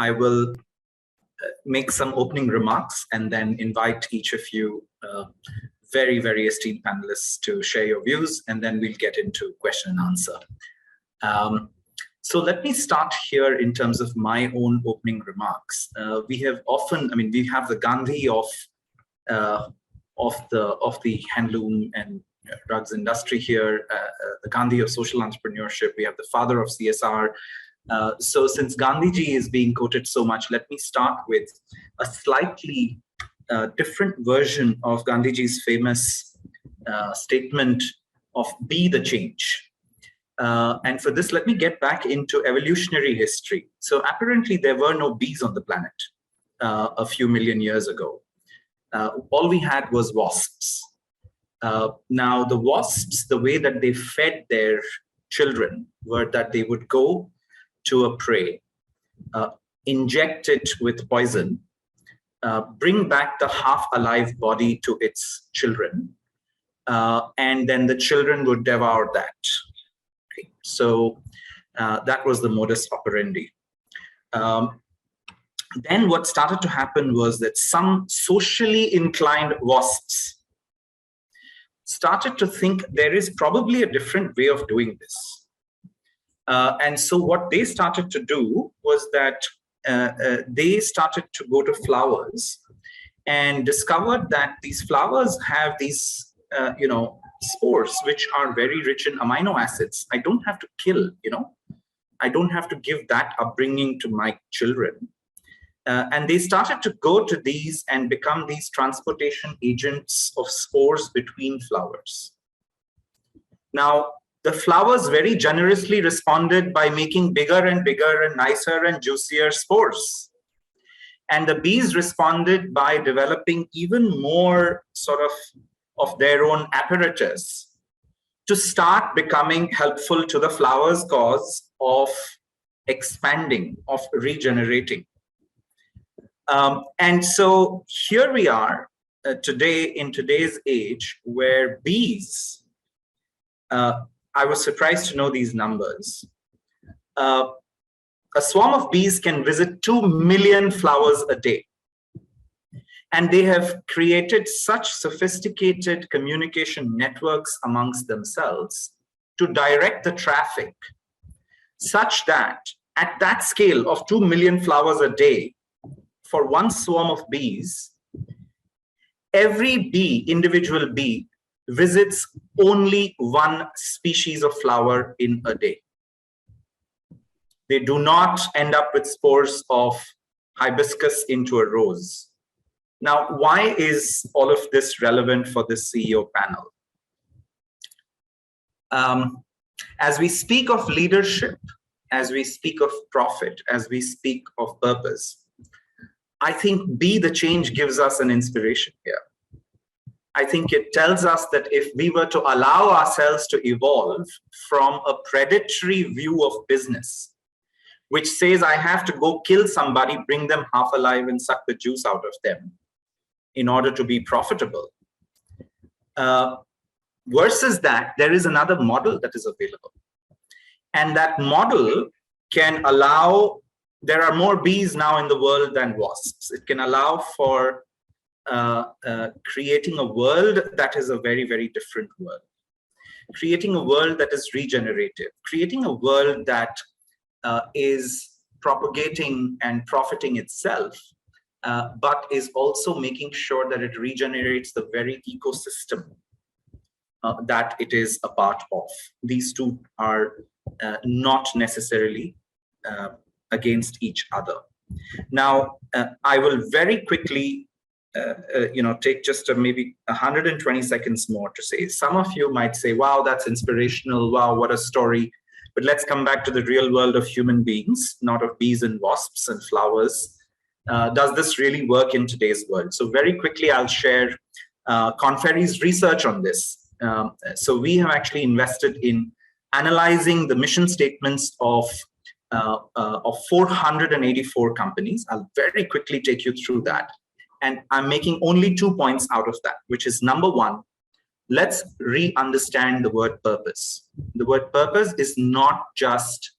I will make some opening remarks and then invite each of you very, very esteemed panelists to share your views, and then we'll get into question and answer. So let me start here in terms of my own opening remarks. We have often, we have the Gandhi of the handloom and rugs industry here, the Gandhi of social entrepreneurship. We have the father of CSR. So since Gandhiji is being quoted so much, let me start with a slightly different version of Gandhiji's famous statement of "Be the change." And for this, let me get back into evolutionary history. So apparently there were no bees on the planet a few million years ago. All we had was wasps. Now the wasps, the way that they fed their children were that they would go to a prey, inject it with poison, bring back the half-alive body to its children, and then the children would devour that. Okay. So that was the modus operandi. Then what started to happen was that some socially inclined wasps started to think there is probably a different way of doing this. And so what they started to do was that they started to go to flowers and discovered that these flowers have these, spores, which are very rich in amino acids. I don't have to kill, I don't have to give that upbringing to my children. And they started to go to these and become these transportation agents of spores between flowers. Now, the flowers very generously responded by making bigger and bigger and nicer and juicier spores. And the bees responded by developing even more sort of their own apparatus to start becoming helpful to the flowers' cause of expanding, of regenerating. And so here we are today in today's age where bees, I was surprised to know these numbers. A swarm of bees can visit 2 million flowers a day. And they have created such sophisticated communication networks amongst themselves to direct the traffic such that at that scale of 2 million flowers a day, for one swarm of bees, every bee, individual bee, visits only one species of flower in a day. They do not end up with spores of hibiscus into a rose. Now, why is all of this relevant for this CEO panel? As we speak of leadership, as we speak of profit, as we speak of purpose, I think Be the Change gives us an inspiration here. I think it tells us that if we were to allow ourselves to evolve from a predatory view of business, which says I have to go kill somebody, bring them half alive and suck the juice out of them in order to be profitable, versus that, there is another model that is available. And that model can allow, there are more bees now in the world than wasps. It can allow for creating a world that is a very, very different world. Creating a world that is regenerative. Creating a world that is propagating and profiting itself, but is also making sure that it regenerates the very ecosystem that it is a part of. These two are not necessarily against each other. Now, I will very quickly take just maybe 120 seconds more to say. Some of you might say, wow, that's inspirational. Wow, what a story. But let's come back to the real world of human beings, not of bees and wasps and flowers. Does this really work in today's world? So very quickly, I'll share Korn Ferry's research on this. So we have actually invested in analyzing the mission statements of 484 companies. I'll very quickly take you through that. And I'm making only 2 points out of that, which is number one, let's re-understand the word purpose. The word purpose is not just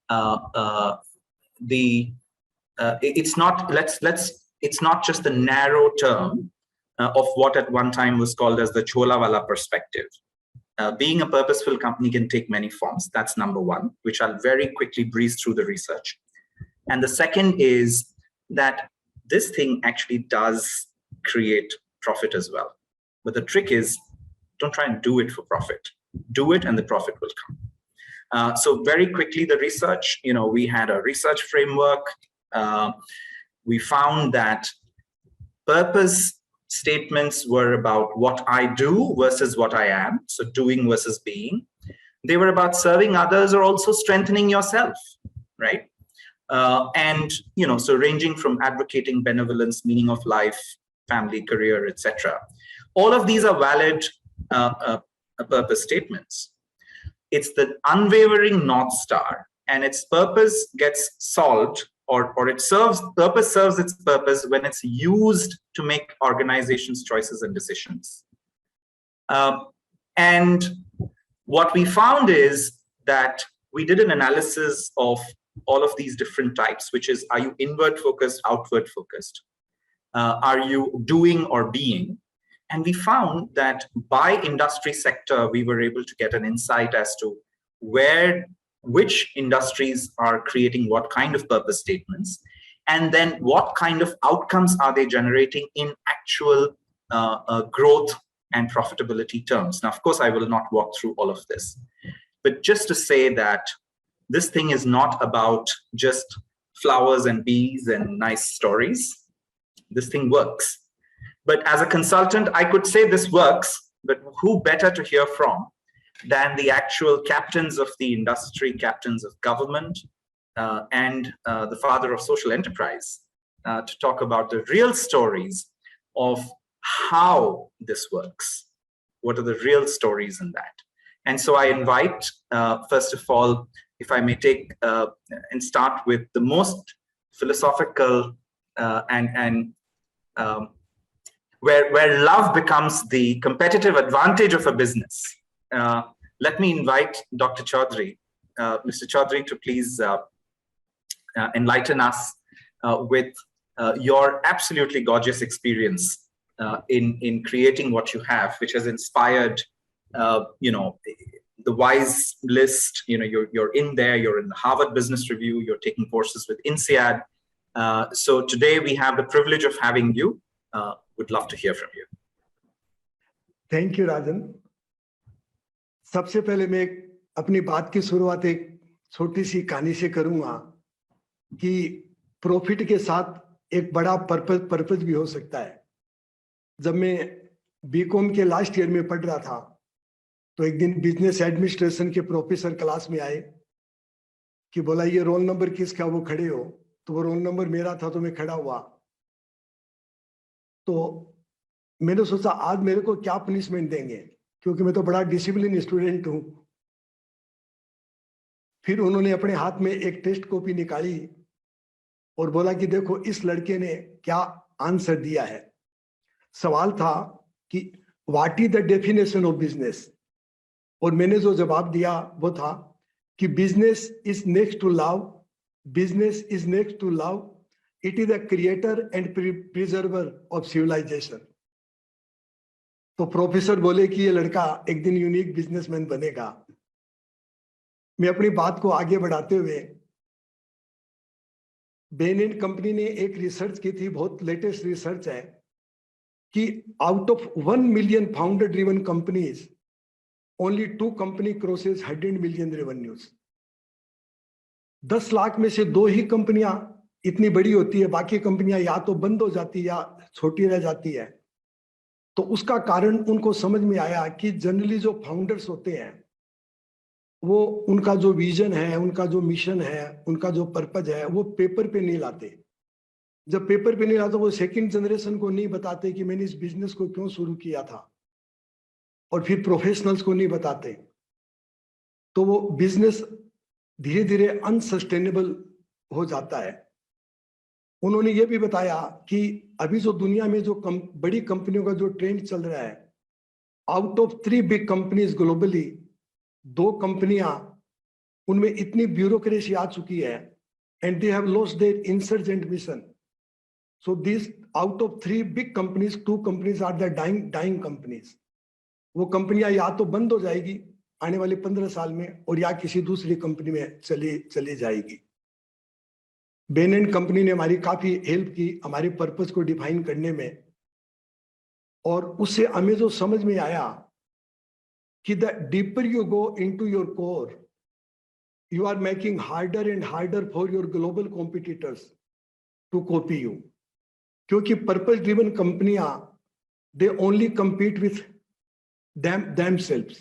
the it's not it's not just the narrow term of what at one time was called as the Cholawala perspective. Being a purposeful company can take many forms. That's number one, which I'll very quickly breeze through the research. And the second is that this thing actually does create profit as well. But the trick is, don't try and do it for profit. Do it and the profit will come. So very quickly, the research, we had a research framework. We found that purpose statements were about what I do versus what I am, so doing versus being. They were about serving others or also strengthening yourself, right? And so ranging from advocating benevolence, meaning of life, family, career, etc. All of these are valid purpose statements. It's the unwavering North Star, and its purpose gets solved, or purpose serves its purpose when it's used to make organizations' choices and decisions. And what we found is that we did an analysis of all of these different types, which is, are you inward focused, outward focused? Are you doing or being? And we found that by industry sector, we were able to get an insight as to which industries are creating what kind of purpose statements, and then what kind of outcomes are they generating in actual growth and profitability terms. Now, of course, I will not walk through all of this, but just to say that this thing is not about just flowers and bees and nice stories. This thing works. But as a consultant, I could say this works, but who better to hear from than the actual captains of the industry, captains of government, and the father of social enterprise to talk about the real stories of how this works. What are the real stories in that? And so I invite, first of all, if I may take and start with the most philosophical and where love becomes the competitive advantage of a business. Let me invite Dr. Chaudhary, Mr. Chaudhary, to please enlighten us with your absolutely gorgeous experience in creating what you have, which has inspired, the WISE list. You're in there. You're in the Harvard Business Review. You're taking courses with INSEAD. So today we have the privilege of having you. Would love to hear from you. Thank you, Rajan. सबसे पहले मैं अपनी बात की शुरुआत एक छोटी सी कहानी से करूंगा कि प्रॉफिट के साथ एक बड़ा पर्पस भी हो सकता है। जब मैं बीकॉम के लास्ट ईयर में पढ़ रहा था, तो एक दिन बिजनेस एडमिनिस्ट्रेशन के प्रोफेसर क्लास में आए कि बोला, ये रोल नंबर किसका, वो खड़े हो। तो वो रोल नंबर मेरा था, तो मैं खड़ा हुआ। तो मैंने सोचा आज मेरे को क्या पनिशमेंट देंगे, क्योंकि मैं तो बड़ा डिसिप्लिन स्टूडेंट हूं। फिर उन्होंने अपने हाथ में एक टेस्ट कॉपी निकाली और बोला कि देखो इस लड़के ने क्या आंसर दिया है। सवाल था कि what is the definition of business, और मैंने जो जवाब दिया वो था कि business is next to love, business is next to love, it is a creator and preserver of civilisation. तो प्रोफेसर बोले कि ये लड़का एक दिन यूनिक बिजनेसमैन बनेगा। मैं अपनी बात को आगे बढ़ाते हुए, बेन एंड कंपनी ने एक रिसर्च की थी, बहुत लेटेस्ट रिसर्च है, कि out of 1 million founder driven companies, only 2 company crosses 100 million revenues. 10 lakh में से 2 ही कंपनियां इतनी बड़ी होती है, बाकी कंपनियां या तो बंद हो जाती है या छोटी रह जाती है। तो उसका कारण उनको समझ में आया कि जनरली जो फाउंडर्स होते हैं, वो उनका जो विजन है, उनका जो मिशन है, उनका जो पर्पज है, वो पेपर पे नहीं लाते। जब पेपर पे नहीं लाते, वो सेकंड जनरेशन को नहीं बताते कि मैंने इस बिजनेस को क्यों शुरू किया था, और फिर प्रोफेशनल्स को नहीं बताते। तो वो बिजनेस धीरे धीरे अनसस्टेनेबल हो जाता है। उन्होंने ये भी बताया कि अभी जो दुनिया में जो बड़ी कंपनियों का जो ट्रेंड चल रहा है, out of 3 big companies globally, 2 कंपनियां, उनमें इतनी ब्यूरोक्रेसी आ चुकी है and they have lost their insurgent mission. So these out of 3 big companies, 2 companies are the dying companies. वो कंपनियां या तो बंद हो जाएगी आने वाले 15 साल में और या किसी दूसरी कंपनी में चली जाएगी. बेन एंड कंपनी ने हमारी काफी हेल्प की हमारे पर्पस को डिफाइन करने में, और उससे हमें जो समझ में आया कि the deeper you go into your core, you are making harder and harder for your global competitors to copy you. क्योंकि पर्पस ड्रिवन कंपनियां they only compete with themselves.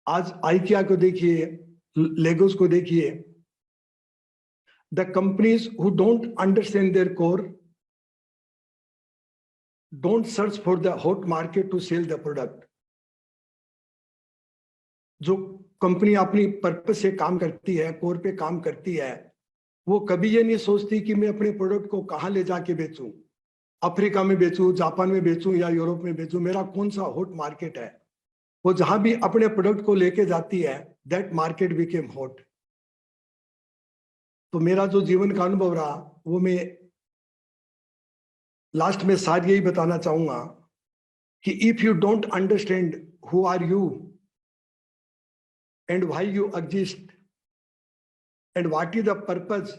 आज आइकिया को देखिए, लेगोस को देखिए, the companies who don't understand their core don't search for the hot market to sell the product. जो company अपनी purpose से काम करती है, कोर पे काम करती है, वो कभी ये नहीं सोचती कि मैं अपने प्रोडक्ट को कहाँ ले जाके बेचूं, अफ्रीका में बेचूं, जापान में बेचूं या यूरोप में बेचूं, मेरा कौन सा हॉट मार्केट है. वो जहां भी अपने प्रोडक्ट को लेके जाती है, दैट मार्केट बिकेम हॉट. तो मेरा जो जीवन का अनुभव रहा वो मैं लास्ट में साथ यही बताना चाहूंगा कि if you don't understand who are you and why you exist and what is the purpose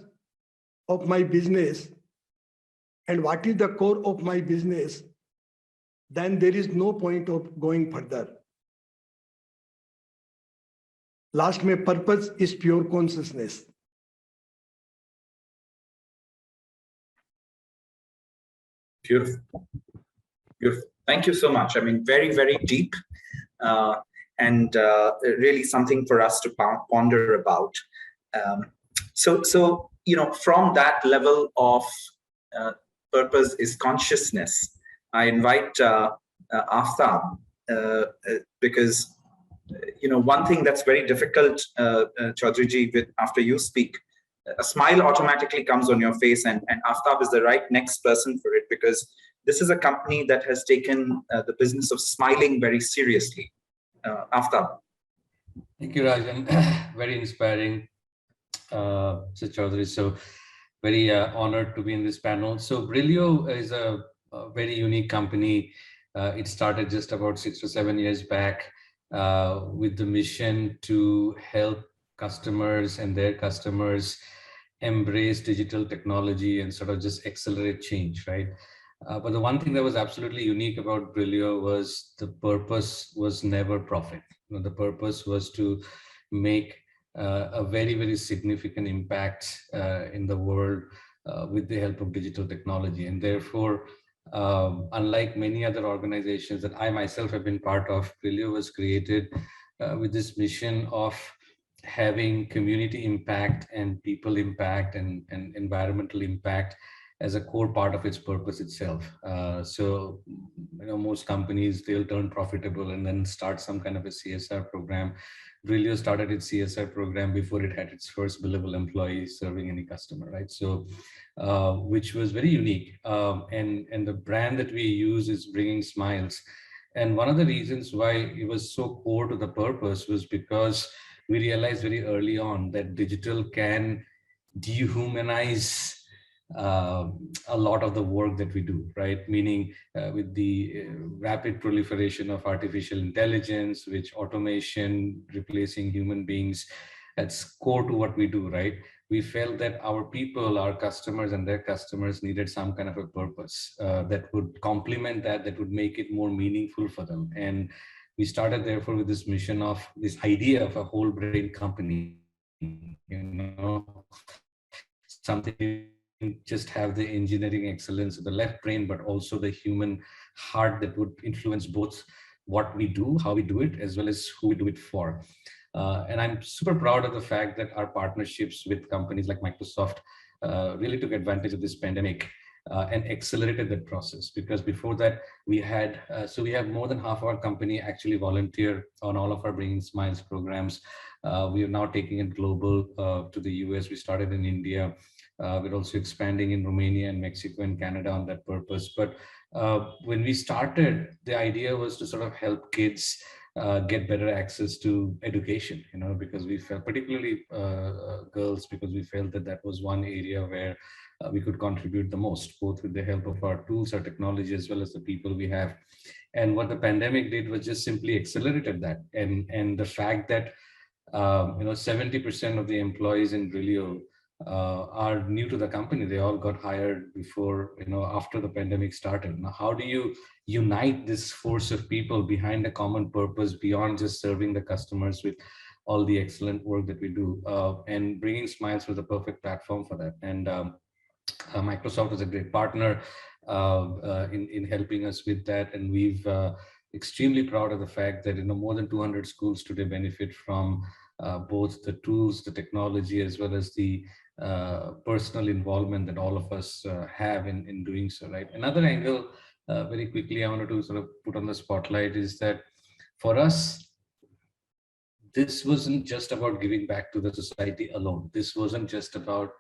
of my business and what is the core of my business, then there is no point of going further. Last mein purpose is pure consciousness. Beautiful. Beautiful. Thank you so much. I mean, very, very deep. And really something for us to ponder about. So you know, from that level of purpose is consciousness. I invite Aftab because you know, one thing that's very difficult, Chaudhary, with after you speak, a smile automatically comes on your face, and Aftab is the right next person for it, because this is a company that has taken the business of smiling very seriously. Aftab. Thank you, Rajen. Very inspiring, Mr. Chaudhary. So very honored to be in this panel. So Brillio is a very unique company. It started just about 6 or 7 years back with the mission to help customers and their customers embrace digital technology and sort of just accelerate change, right? But the one thing that was absolutely unique about Brillio was the purpose was never profit. You know, the purpose was to make a very, very significant impact in the world with the help of digital technology. And therefore, unlike many other organizations that I myself have been part of, Brillio was created with this mission of having community impact and people impact and environmental impact as a core part of its purpose itself. So, you know, most companies, they'll turn profitable and then start some kind of a CSR program. Brillio started its CSR program before it had its first billable employee serving any customer, right? So, which was very unique. And the brand that we use is bringing smiles. And one of the reasons why it was so core to the purpose was because we realized very early on that digital can dehumanize a lot of the work that we do, right? Meaning with the rapid proliferation of artificial intelligence, which automation replacing human beings, that's core to what we do, right? We felt that our people, our customers and their customers needed some kind of a purpose that would complement that would make it more meaningful for them. And we started therefore with this mission of this idea of a whole brain company, you know, something just have the engineering excellence of the left brain, but also the human heart that would influence both what we do, how we do it, as well as who we do it for. And I'm super proud of the fact that our partnerships with companies like Microsoft really took advantage of this pandemic and accelerated that process. Because before that, we had, so we have more than half our company actually volunteer on all of our Bringing Smiles programs. We are now taking it global to the US. We started in India. We're also expanding in Romania and Mexico and Canada on that purpose. But when we started, the idea was to sort of help kids get better access to education, because we felt, particularly girls, because we felt that that was one area where we could contribute the most, both with the help of our tools, our technology, as well as the people we have. And what the pandemic did was just simply accelerated that. And the fact that 70% of the employees in Brillio are new to the company. They all got hired before, after the pandemic started. Now, how do you unite this force of people behind a common purpose beyond just serving the customers with all the excellent work that we do? And Bringing Smiles was the perfect platform for that. And Microsoft is a great partner in helping us with that. And we've extremely proud of the fact that more than 200 schools today benefit from both the tools, the technology, as well as the personal involvement that all of us have in doing so, right? Another angle, very quickly, I wanted to sort of put on the spotlight is that for us, this wasn't just about giving back to the society alone. This wasn't just about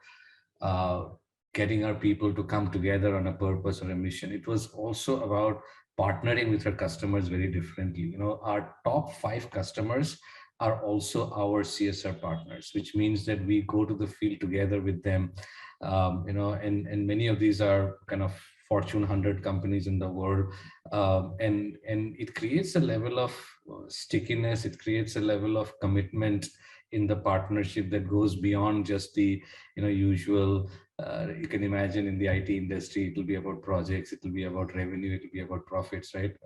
getting our people to come together on a purpose or a mission. It was also about partnering with our customers very differently. Our top 5 customers are also our CSR partners, which means that we go to the field together with them. And many of these are kind of Fortune 100 companies in the world. And it creates a level of stickiness. It creates a level of commitment in the partnership that goes beyond just the usual. You can imagine in the IT industry, it will be about projects, it will be about revenue, it will be about profits, right?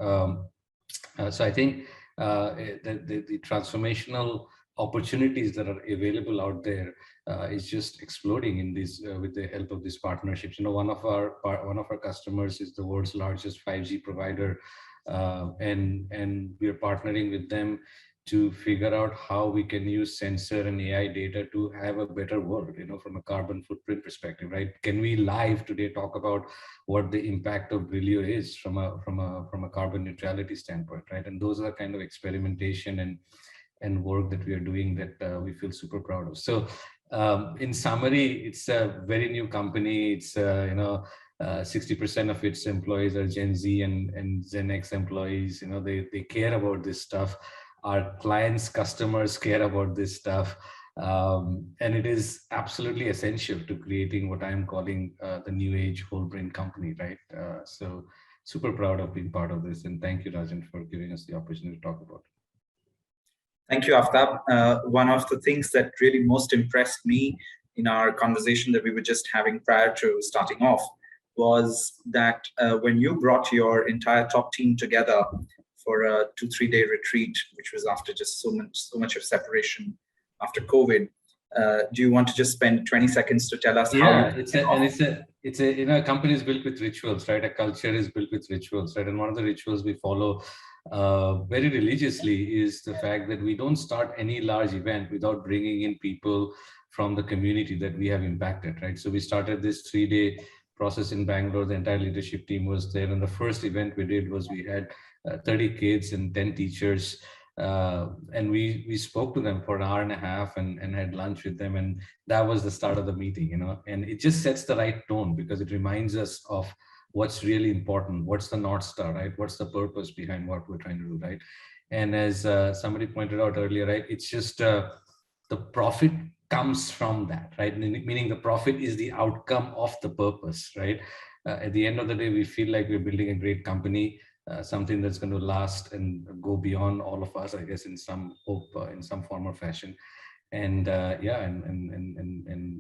So I think the transformational opportunities that are available out there is just exploding in these with the help of these partnerships. One of our customers is the world's largest 5G provider, and we are partnering with them to figure out how we can use sensor and AI data to have a better world, from a carbon footprint perspective, right? Can we live today talk about what the impact of Brillio is from a carbon neutrality standpoint, right? And those are the kind of experimentation and work that we are doing that we feel super proud of. So in summary, it's a very new company. It's 60% of its employees are Gen Z and Gen X employees. They care about this stuff. Our clients, customers care about this stuff. And it is absolutely essential to creating what I'm calling the new age whole brain company, right? So super proud of being part of this. And thank you, Rajen, for giving us the opportunity to talk about it. Thank you, Aftab. One of the things that really most impressed me in our conversation that we were just having prior to starting off was that when you brought your entire top team together for a 2-3 day retreat, which was after just so much of separation after COVID. Do you want to just spend 20 seconds to tell us how? It's a company is built with rituals, right? A culture is built with rituals, right? And one of the rituals we follow very religiously is the fact that we don't start any large event without bringing in people from the community that we have impacted, right? So we started this 3-day process in Bangalore. The entire leadership team was there, and the first event we did was we had 30 kids and 10 teachers, and we spoke to them for an hour and a half and had lunch with them, and that was the start of the meeting, and it just sets the right tone because it reminds us of what's really important, what's the North Star, right? What's the purpose behind what we're trying to do, right? And as somebody pointed out earlier, right, it's just the profit comes from that, right? Meaning the profit is the outcome of the purpose, right? At the end of the day, we feel like we're building a great company, something that's going to last and go beyond all of us, I guess, in some hope, in some form or fashion. And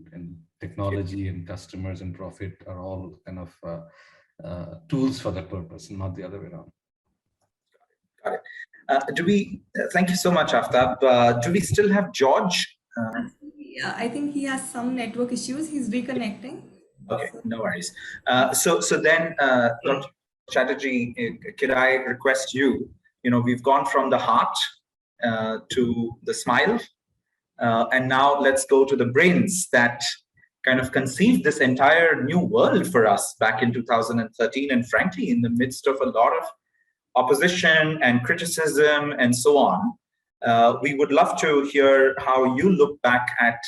and technology and customers and profit are all kind of tools for that purpose, not the other way around. Got it. Thank you so much, Aftab. Do we still have George? Yeah, I think he has some network issues. He's reconnecting. Okay, no worries. So then, Dr. Chatterjee, could I request you, we've gone from the heart to the smile, and now let's go to the brains that kind of conceived this entire new world for us back in 2013, and frankly, in the midst of a lot of opposition and criticism and so on. We would love to hear how you look back at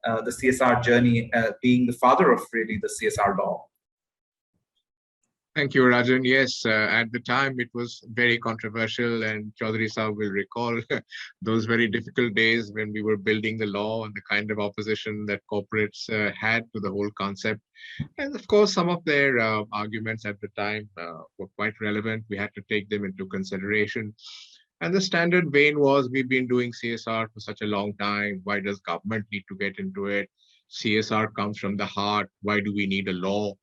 the CSR journey, being the father of really the CSR law. Thank you, Rajan. Yes, at the time it was very controversial, and Chaudhary Sahab will recall those very difficult days when we were building the law and the kind of opposition that corporates had to the whole concept. And of course, some of their arguments at the time were quite relevant. We had to take them into consideration. And the standard vein was, we've been doing CSR for such a long time. Why does government need to get into it? CSR comes from the heart. Why do we need a law?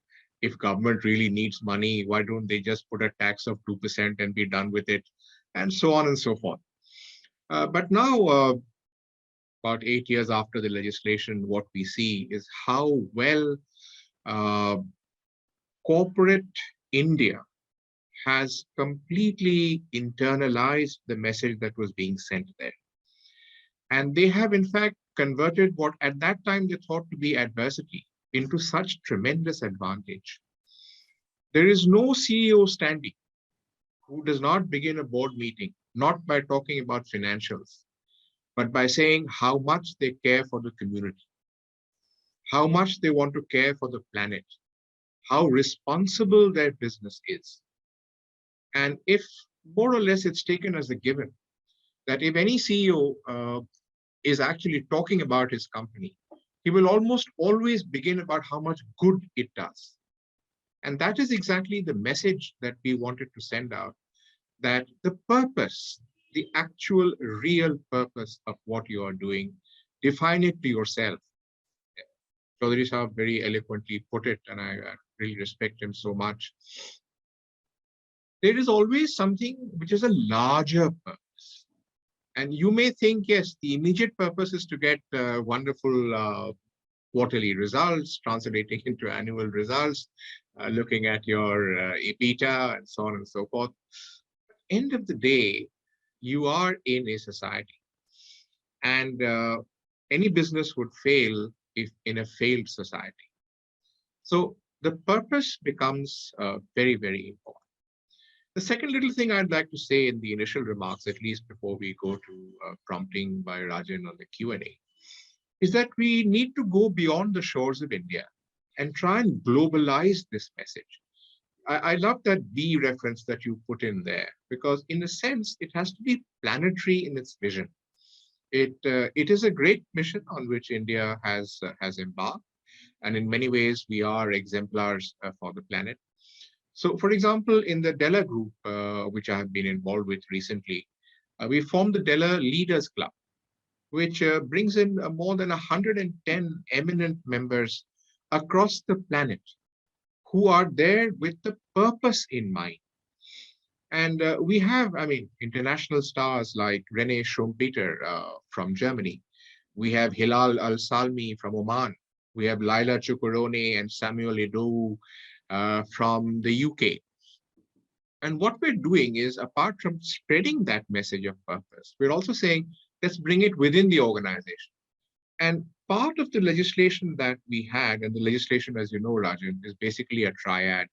If government really needs money, why don't they just put a tax of 2% and be done with it? And so on and so forth. But now, about 8 years after the legislation, what we see is how well corporate India has completely internalized the message that was being sent there. And they have, in fact, converted what at that time they thought to be adversity into such tremendous advantage. There is no CEO standing who does not begin a board meeting, not by talking about financials, but by saying how much they care for the community, how much they want to care for the planet, how responsible their business is. And if more or less it's taken as a given that if any CEO is actually talking about his company, he will almost always begin about how much good it does. And that is exactly the message that we wanted to send out, that the purpose, the actual real purpose of what you are doing, define it to yourself. Chaudhary Sahab very eloquently put it, and I really respect him so much. There is always something which is a larger purpose. And you may think, yes, the immediate purpose is to get wonderful quarterly results, translating into annual results, looking at your EBITDA and so on and so forth. End of the day, you are in a society. And any business would fail if in a failed society. So the purpose becomes very, very important. The second little thing I'd like to say in the initial remarks, at least before we go to prompting by Rajen on the Q&A, is that we need to go beyond the shores of India and try and globalize this message. I love that B reference that you put in there, because in a sense, it has to be planetary in its vision. It is a great mission on which India has embarked. And in many ways, we are exemplars for the planet. So, for example, in the Della group, which I have been involved with recently, we formed the Della Leaders Club, which brings in more than 110 eminent members across the planet who are there with the purpose in mind. And we have, international stars like René Schumpeter from Germany. We have Hilal Al-Salmi from Oman. We have Laila Chukurone and Samuel Edowu from the UK. And what we're doing is, apart from spreading that message of purpose, we're also saying, let's bring it within the organization. And part of the legislation that we had, and the legislation, as you know, Rajan, is basically a triad.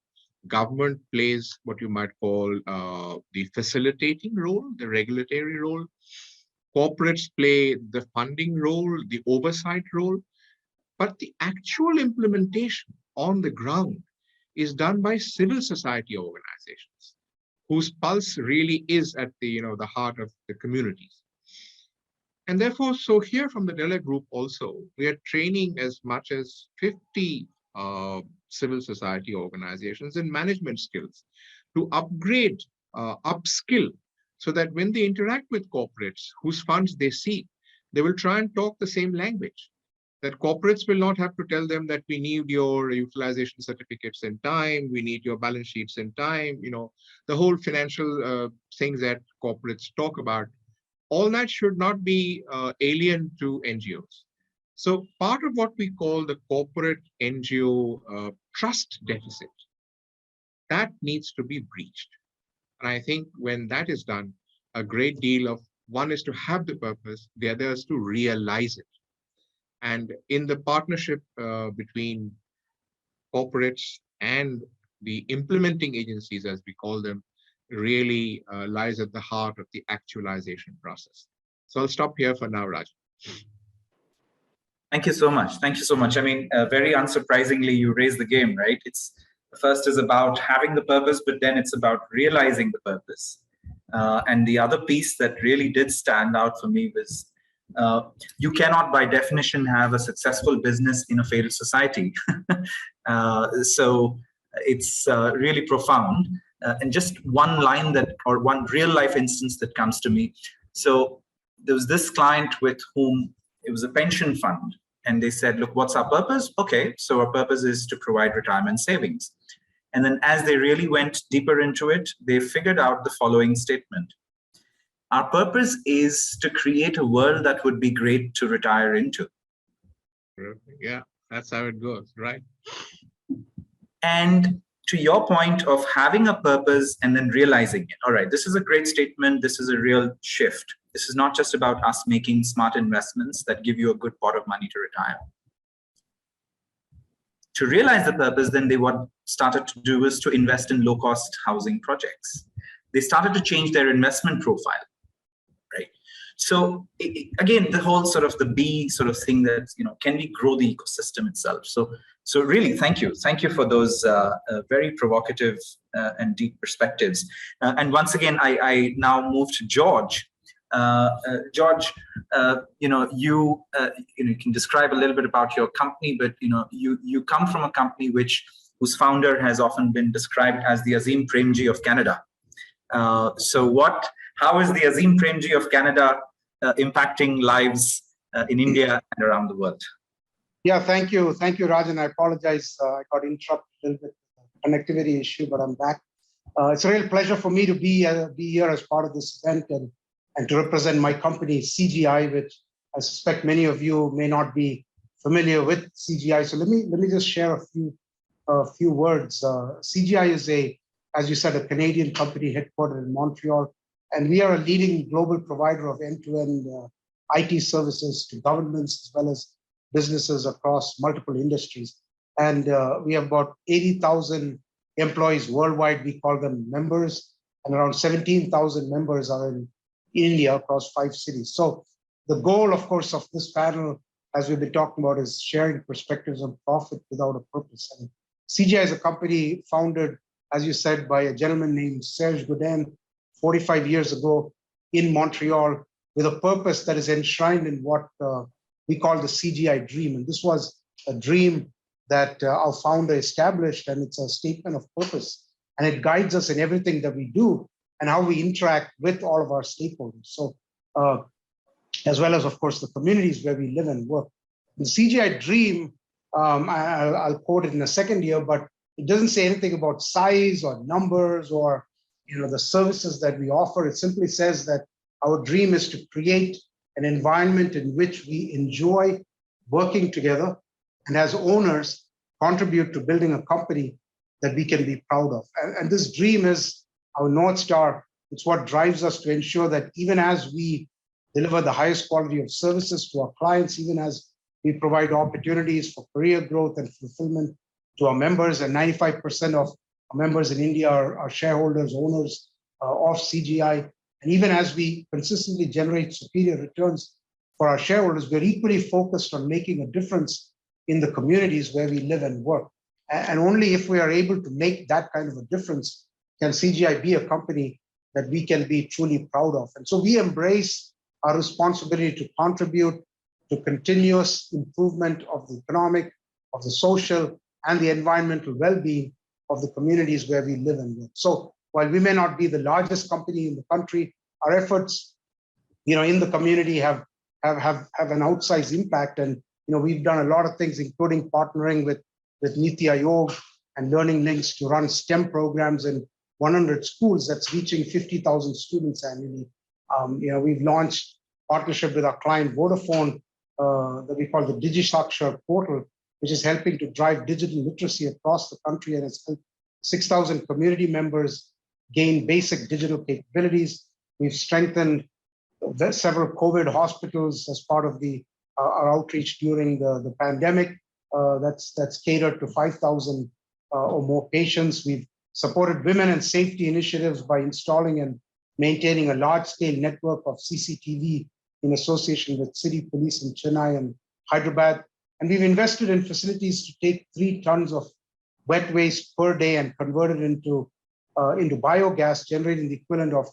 Government plays what you might call the facilitating role, the regulatory role. Corporates play the funding role, the oversight role. But the actual implementation on the ground is done by civil society organizations, whose pulse really is at the heart of the communities. And therefore, so here from the Della Group also, we are training as much as 50 civil society organizations in management skills to upgrade, upskill, so that when they interact with corporates whose funds they seek, they will try and talk the same language. That corporates will not have to tell them that we need your utilization certificates in time, we need your balance sheets in time, the whole financial things that corporates talk about. All that should not be alien to NGOs. So part of what we call the corporate NGO trust deficit, that needs to be breached. And I think when that is done, a great deal of, one is to have the purpose, the other is to realize it. And in the partnership between corporates and the implementing agencies, as we call them, really lies at the heart of the actualization process. So I'll stop here for now, Raj. Thank you so much. Thank you so much. Very unsurprisingly, you raised the game, right? It's First is about having the purpose, but then it's about realizing the purpose. And the other piece that really did stand out for me was you cannot, by definition, have a successful business in a failed society. So it's really profound. And just one line that, or one real life instance that comes to me. So there was this client with whom it was a pension fund, and they said, look, what's our purpose? Okay, so our purpose is to provide retirement savings. And then as they really went deeper into it, they figured out the following statement. Our purpose is to create a world that would be great to retire into. Yeah, that's how it goes, right? And to your point of having a purpose and then realizing it, all right, this is a great statement. This is a real shift. This is not just about us making smart investments that give you a good pot of money to retire. To realize the purpose, then they what started to do was to invest in low-cost housing projects. They started to change their investment profile, right? So again, the whole sort of the B sort of thing that, can we grow the ecosystem itself? So really, thank you for those very provocative and deep perspectives. And once again, I now move to George. George, you can describe a little bit about your company, but you come from a company whose founder has often been described as the Azim Premji of Canada. How is the Azim Premji of Canada impacting lives in India and around the world? Yeah, thank you, Rajen. I apologize, I got interrupted a little bit with the connectivity issue, but I'm back. It's a real pleasure for me to be here as part of this event and to represent my company, CGI, which I suspect many of you may not be familiar with CGI. So let me just share a few words. CGI is as you said, a Canadian company headquartered in Montreal, and we are a leading global provider of end-to-end IT services to governments as well as businesses across multiple industries. And we have about 80,000 employees worldwide. We call them members, and around 17,000 members are in India across 5 cities. So the goal, of course, of this panel, as we've been talking about, is sharing perspectives on profit without a purpose. And CGI is a company founded, as you said, by a gentleman named Serge Godin 45 years ago in Montreal, with a purpose that is enshrined in what we call the CGI dream. And this was a dream that our founder established, and it's a statement of purpose. And it guides us in everything that we do and how we interact with all of our stakeholders. So, as well as, of course, the communities where we live and work. The CGI dream, I'll quote it in a second here, but it doesn't say anything about size or numbers or the services that we offer. It simply says that our dream is to create an environment in which we enjoy working together and as owners contribute to building a company that we can be proud of. And this dream is our North Star. It's what drives us to ensure that even as we deliver the highest quality of services to our clients, even as we provide opportunities for career growth and fulfillment to our members, and 95% of our members in India are shareholders, owners of CGI. And even as we consistently generate superior returns for our shareholders, we're equally focused on making a difference in the communities where we live and work. And only if we are able to make that kind of a difference can CGI be a company that we can be truly proud of. And so we embrace our responsibility to contribute to continuous improvement of the economic, of the social, and the environmental well-being of the communities where we live and work. So while we may not be the largest company in the country, our efforts, in the community have an outsized impact. And we've done a lot of things, including partnering with Niti Aayog and Learning Links to run STEM programs in 100 schools that's reaching 50,000 students annually. We've launched partnership with our client Vodafone that we call the DigiSakshar portal, which is helping to drive digital literacy across the country, and it's helped 6,000 community members gain basic digital capabilities. We've strengthened several COVID hospitals as part of our outreach during the pandemic. That's catered to 5,000 or more patients. We've supported women and safety initiatives by installing and maintaining a large-scale network of CCTV in association with city police in Chennai and Hyderabad. And we've invested in facilities to take 3 tons of wet waste per day and convert it into biogas, generating the equivalent of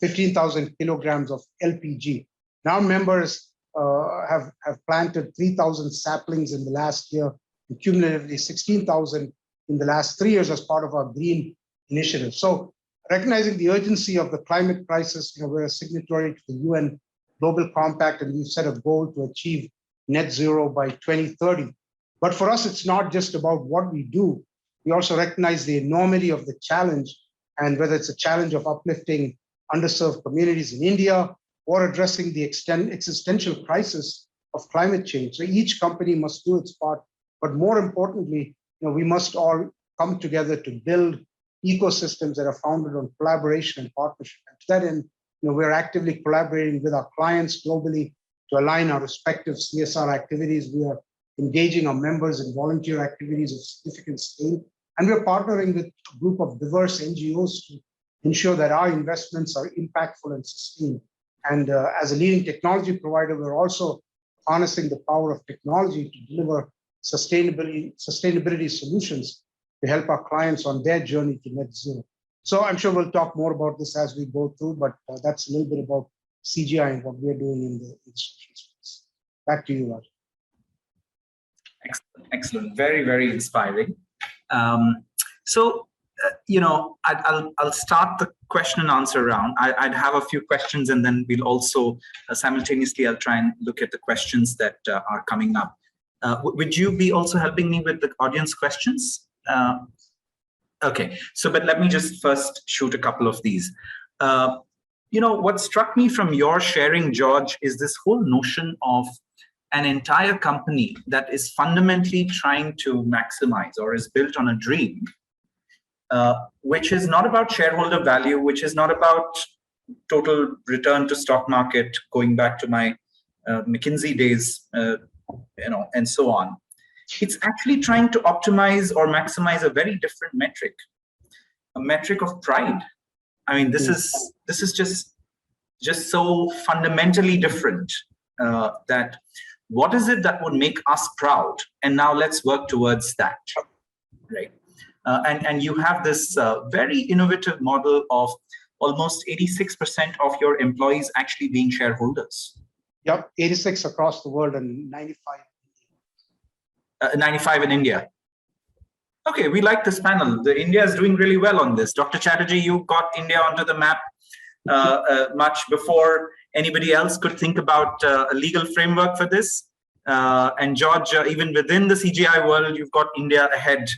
15,000 kilograms of LPG. Now members have planted 3,000 saplings in the last year, and cumulatively 16,000 in the last 3 years as part of our green initiative. So recognizing the urgency of the climate crisis, we're a signatory to the UN Global Compact, and we've set a goal to achieve net zero by 2030. But for us, it's not just about what we do. We also recognize the enormity of the challenge, and whether it's a challenge of uplifting underserved communities in India or addressing the existential crisis of climate change. So each company must do its part, but more importantly, we must all come together to build ecosystems that are founded on collaboration and partnership. And to that end, we're actively collaborating with our clients globally to align our respective CSR activities. We are engaging our members in volunteer activities of significant scale, and we're partnering with a group of diverse NGOs to ensure that our investments are impactful and sustained. And as a leading technology provider, we're also harnessing the power of technology to deliver sustainability solutions to help our clients on their journey to net zero. So I'm sure we'll talk more about this as we go through, but that's a little bit about CGI and what we're doing in the social space. Back to you, Rajen. Excellent, excellent. Very, very inspiring. I'll start the question and answer round. I'd have a few questions, and then we'll also simultaneously, I'll try and look at the questions that are coming up. Would you be also helping me with the audience questions? Okay, but let me just first shoot a couple of these. What struck me from your sharing, George, is this whole notion of an entire company that is fundamentally trying to maximize or is built on a dream, which is not about shareholder value, which is not about total return to stock market, going back to my McKinsey days, and so on. It's actually trying to optimize or maximize a very different metric, a metric of pride. I mean, this is just so fundamentally different that what is it that would make us proud? And now let's work towards that, right? And you have this very innovative model of almost 86% of your employees actually being shareholders. Yep, 86 across the world and 95. 95 in India. Okay, we like this panel. India is doing really well on this. Dr. Chatterjee, you got India onto the map much before anybody else could think about a legal framework for this. And George, even within the CGI world, you've got India ahead.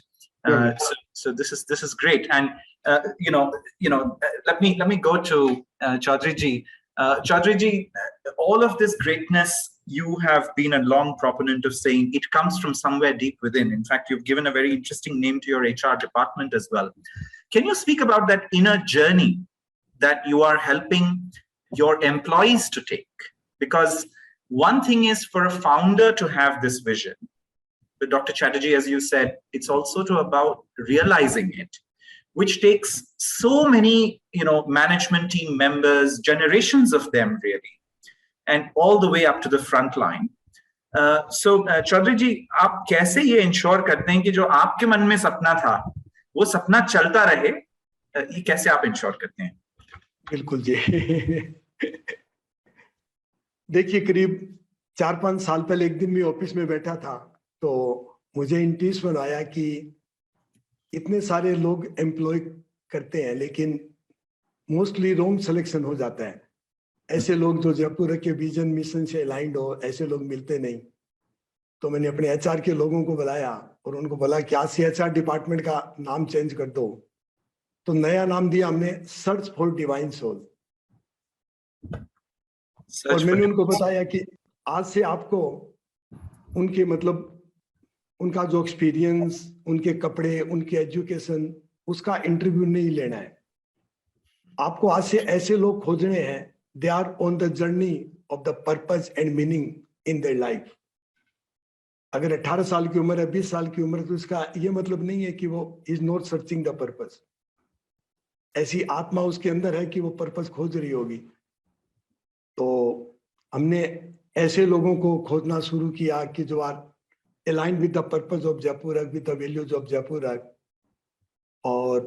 So this is great. And let me go to Chaudhary ji. Chaudhary ji, all of this greatness, you have been a long proponent of saying it comes from somewhere deep within. In fact, you've given a very interesting name to your HR department as well. Can you speak about that inner journey that you are helping your employees to take? Because one thing is for a founder to have this vision, but Dr. Chatterjee, as you said, it's also about realizing it, which takes so many, management team members, generations of them really, and all the way up to the front line. So Chaudhary ji, आप कैसे ये ensure करते हैं कि जो आपके मन में सपना था, वो सपना चलता रहे? ये कैसे आप इंश्योर करते हैं? बिल्कुल जी। देखिए, करीब 4-5 साल पहले एक दिन मैं ऑफिस में बैठा था, तो मुझे इंट्यूशन आया कि इतने सारे लोग एम्प्लॉय करते हैं, लेकिन मोस्टली रॉन्ग सिलेक्शन हो जाता है। ऐसे लोग जो जयपुर के विजन मिशन से अलाइंड हो, ऐसे लोग मिलते नहीं। तो मैंने अपने एचआर के लोगों को बुलाया और उनको बोला कि आज से एचआर डिपार्टमेंट का नाम चेंज कर दो। तो नया नाम दिया हमने, सर्च फॉर डिवाइन सोल। और मैंने उनको बताया कि आज से आपको उनके उनका जो एक्सपीरियंस, उनके कपड़े, उनके एजुकेशन, उसका इंटरव्यू नहीं लेना है। आपको आज से ऐसे लोग खोजने हैं, they are on the journey of the purpose and meaning in their life. अगर 18 साल की उम्र है, 20 साल की उम्र, तो इसका ये मतलब नहीं है कि वो is not searching the purpose. ऐसी आत्मा उसके अंदर है कि वो पर्पस खोज रही होगी। तो हमने ऐसे लोगों को खोजना शुरू किया कि जो are aligned with the purpose of Jaipur, with the values of Jaipur, और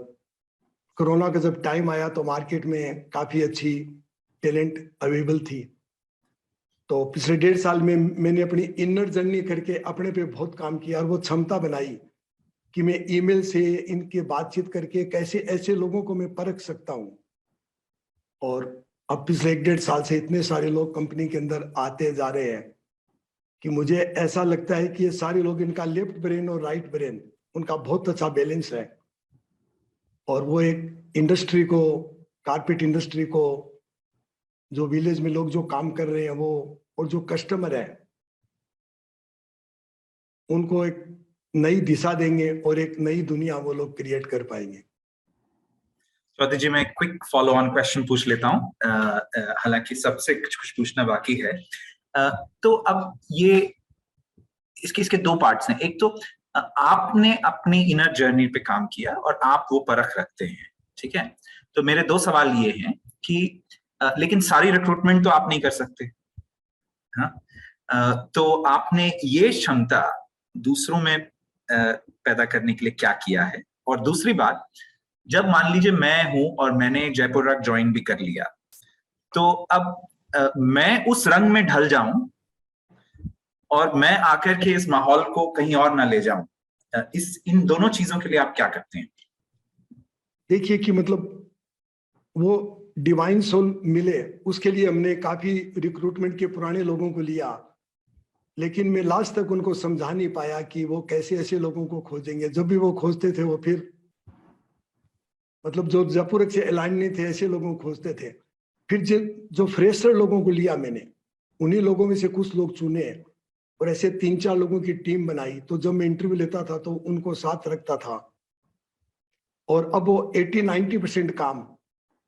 कोरोना का जब टाइम आया तो मार्केट में काफ़ी अच्छी टैलेंट अवेलेबल थी। तो पिछले 1.5 साल में मैंने अपनी इनर जर्नी करके अपने पे बहुत काम किया और वो क्षमता बनाई कि मैं ईमेल से इनके बातचीत करके कैसे ऐसे लोगों को मैं परख सकता हूँ। और अब पिछले 1.5 साल से इतने सारे लोग कंपनी के अंदर आते जा रहे हैं कि मुझे ऐसा लगता है कि ये सारे लोग, इनका लेफ्ट ब्रेन और राइट ब्रेन उनका बहुत अच्छा बैलेंस है। और वो एक इंडस्ट्री को, कारपेट इंडस्ट्री को, जो विलेज में लोग जो काम कर रहे हैं वो, और जो कस्टमर है उनको एक नई दिशा देंगे और एक नई दुनिया वो लोग क्रिएट कर पाएंगे। चौधरी जी, मैं क्विक फॉलो ऑन क्वेश्चन पूछ लेता हूँ, हालांकि सबसे कुछ पूछना बाकी है। तो अब ये इसके 2 पार्ट्स हैं। एक तो आपने अपनी इनर जर्नी पे काम किया और आप वो परख रखते हैं, ठीक है। तो मेरे 2 सवाल ये हैं कि लेकिन सारी रिक्रूटमेंट तो आप नहीं कर सकते, हाँ। तो आपने ये क्षमता दूसरों में पैदा करने के लिए क्या किया है? और दूसरी बात, जब मान लीजिए मैं हूं और मैंने जयपुर रक ज्वाइन भी कर लिया, तो अब मैं उस रंग में ढल जाऊं और मैं आकर के इस माहौल को कहीं और ना ले जाऊं, इन दोनों चीजों के लिए आप क्या करते हैं? देखिए कि मतलब वो डिवाइन सोल मिले, उसके लिए हमने काफी रिक्रूटमेंट के पुराने लोगों को लिया, लेकिन मैं लास्ट तक उनको समझा नहीं पाया कि वो कैसे ऐसे लोगों को खोजेंगे। जब भी वो खोजते थे वो फिर मतलब जो जयपुर से अलाइन नहीं थे ऐसे लोगों को खोजते थे। फिर जो फ्रेशर लोगों को लिया मैंने, उन्हीं लोगों में से कुछ लोग चुने और ऐसे 3-4 लोगों की टीम बनाई। तो जब मैं इंटरव्यू लेता था तो उनको साथ रखता था और अब वो 80-90% काम